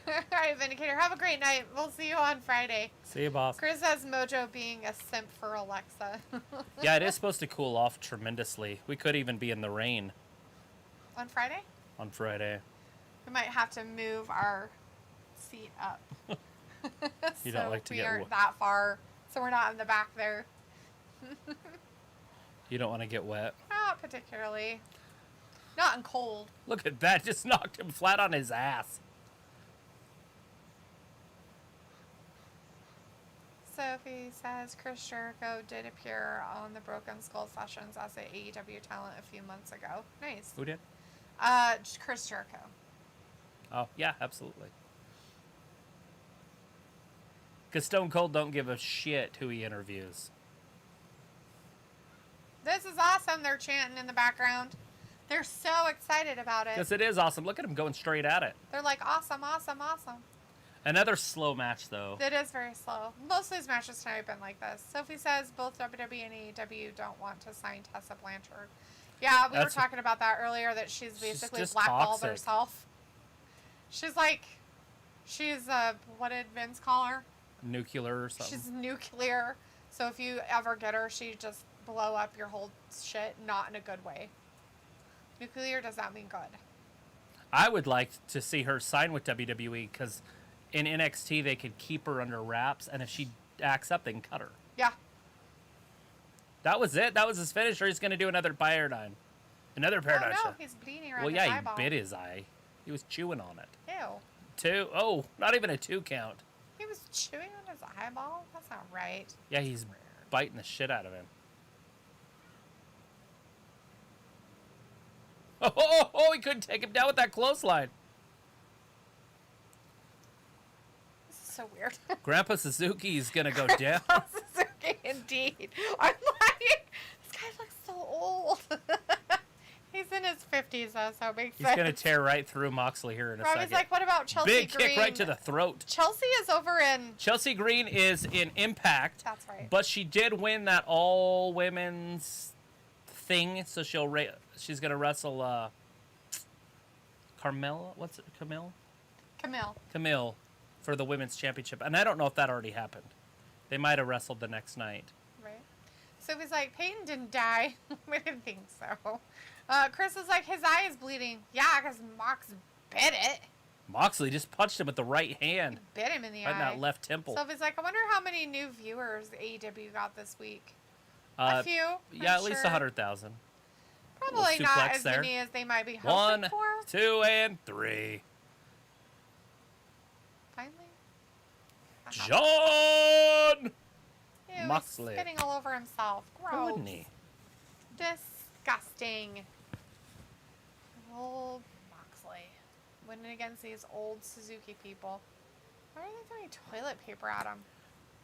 All right, Vindicator, have a great night. We'll see you on Friday. See you, boss. Chris has Mojo being a simp for Alexa. Yeah, it is supposed to cool off tremendously. We could even be in the rain On Friday? on Friday. We might have to move our seat up. You don't like to we get aren't that far, so we're not in the back there. You don't want to get wet. Not particularly. Not in cold. Look at that. Just knocked him flat on his ass. Sophie says Chris Jericho did appear on the Broken Skull Sessions as an AEW talent a few months ago. Nice. Who did? Chris Jericho. Oh, yeah, absolutely. Because Stone Cold don't give a shit who he interviews. This is awesome, they're chanting in the background. They're so excited about it. Because it is awesome. Look at him going straight at it. They're like, awesome, awesome, awesome. Another slow match, though. It is very slow. Most of these matches tonight have been like this. Sophie says both WWE and AEW don't want to sign Tessa Blanchard. Yeah, we were talking about that earlier, that she's basically just blackballed toxic. herself. She's like, what did Vince call her? Nuclear or something. She's nuclear. So if you ever get her, she just blow up your whole shit, not in a good way. Nuclear does not mean good. I would like to see her sign with WWE because in NXT they could keep her under wraps, and if she acts up, they can cut her. Yeah. That was it. That was his finisher. He's going to do another paradigm. Another paradigm. Oh, no, shot. he's bleeding around Well, his yeah, eyeball. he bit his eye. He was chewing on it. Ew. 2. Oh, not even a 2 count. He was chewing on his eyeball? That's not right. Yeah, he's biting the shit out of him. Oh, he couldn't take him down with that clothesline. This is so weird. Grandpa Suzuki's going to go down. Suzuki, indeed. I'm like, this guy looks so old. He's in his 50s, though, so it makes He's sense. going to tear right through Moxley here in a Robbie's second. like, what about Chelsea Big Green? kick right to the throat. Chelsea is over in... Chelsea Green is in Impact. That's right. But she did win that all women's thing, so she's going to wrestle Carmella. What's it? Camille for the women's championship. And I don't know if that already happened. They might have wrestled the next night. Right. Sophie's like, Peyton didn't die. We didn't think so. Chris is like, his eye is bleeding. Yeah, because Mox bit it. Moxley just punched him with the right hand. Bit him in the Right in eye. that left temple. Sophie's like, I wonder how many new viewers AEW got this week. Uh, A few. Yeah, I'm at least sure. 100,000. Probably Little not suplex as there. many as they might be hoping 1, for. 2, and 3. Finally. John Ew, Moxley. He's spitting all over himself. Gross. Why wouldn't he? Disgusting. Old Moxley. Winning against these old Suzuki people. Why are they throwing toilet paper at him?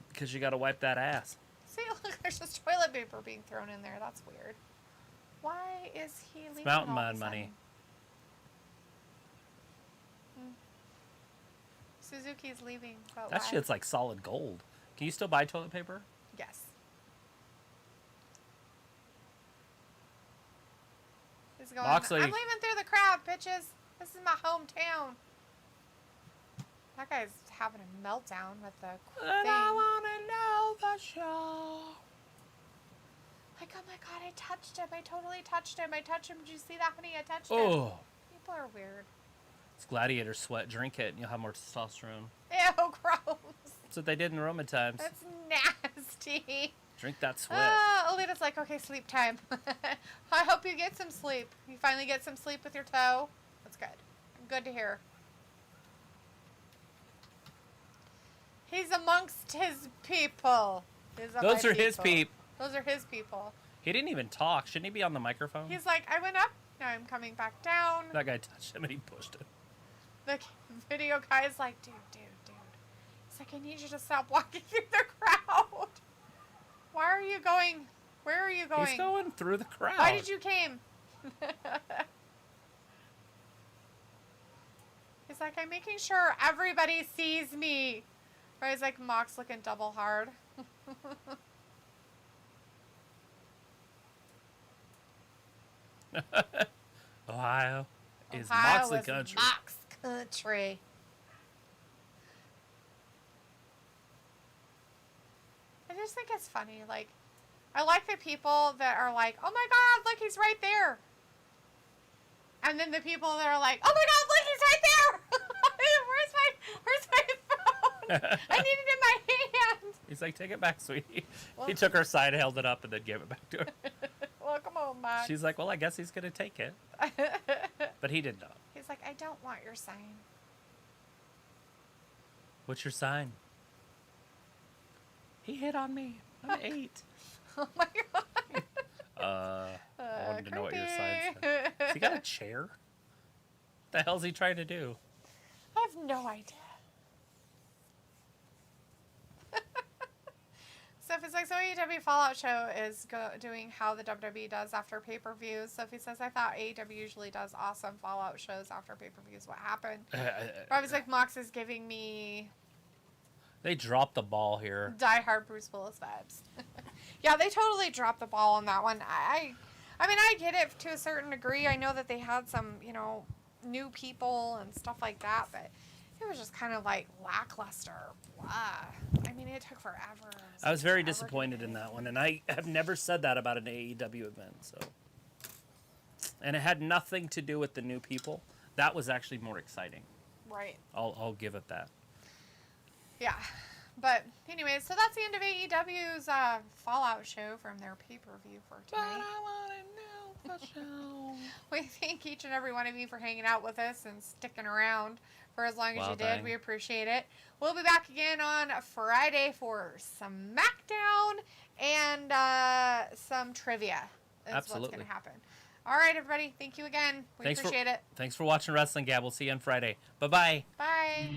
Because you got to wipe that ass. See, look, there's just toilet paper being thrown in there. That's weird. Why is he leaving? Mountain all of Man a money. sudden? Suzuki's leaving, but That why? shit's like solid gold. Can you still buy toilet paper? Yes. He's going, Moxley. I'm leaving through the crowd, bitches. This is my hometown. That guy's having a meltdown with the And thing. I want to know the show. Like, oh my god, I touched him. I totally touched him. I touched him. Did you see that, honey? I touched him. Oh, People are weird. it's gladiator sweat. Drink it and you'll have more testosterone. Ew, gross. That's what they did in the Roman times. That's nasty. Drink that sweat. Alita's like, okay, sleep time. I hope you get some sleep. You finally get some sleep with your toe. That's good. Good to hear. He's amongst his people. Those are his peep. Those are his people. He didn't even talk. Shouldn't he be on the microphone? He's like, I went up, now I'm coming back down. That guy touched him and he pushed him. The video guy is like, dude. He's like, I need you to stop walking through the crowd. Why are you going? Where are you going? He's going through the crowd. Why did you came? He's like, I'm making sure everybody sees me. Or he's like, Mox looking double hard. Ohio is Ohio Moxley is country. Mox country. I just think it's funny. Like, I like the people that are like, "Oh my God, look, he's right there," and then the people that are like, "Oh my God, look, he's right there." Where's my phone? I need it in my hand. He's like, take it back, sweetie. Well, He took her side, held it up, and then gave it back to her. well, come on, Max. She's like, well, I guess he's going to take it. But he did not. He's like, I don't want your sign. What's your sign? He hit on me. I'm 8. Oh my God. I wanted to know what your sign said. Has he got a chair? What the hell's he trying to do? I have no idea. Sophie's like, so AEW Fallout Show is doing how the WWE does after pay-per-views. Sophie says, I thought AEW usually does awesome Fallout shows after pay-per-views. What happened? Robbie's like, Mox is giving me... They dropped the ball here. Die-hard Bruce Willis vibes. Yeah, they totally dropped the ball on that one. I mean, I get it to a certain degree. I know that they had some, new people and stuff like that, but it was just kind of like lackluster. Blah. I mean, it took forever. I was very disappointed in that one, and I have never said that about an AEW event. So, and it had nothing to do with the new people. That was actually more exciting. Right. I'll give it that. Yeah. But anyway, so that's the end of AEW's Fallout show from their pay-per-view for tonight. But I want to know for sure. We thank each and every one of you for hanging out with us and sticking around for as long as you did. Dang. We appreciate it. We'll be back again on Friday for some SmackDown and some trivia. That's Absolutely. what's going to happen. All right, everybody. Thank you again. We appreciate it. Thanks for watching Wrestling Gab. We'll see you on Friday. Bye-bye. Bye.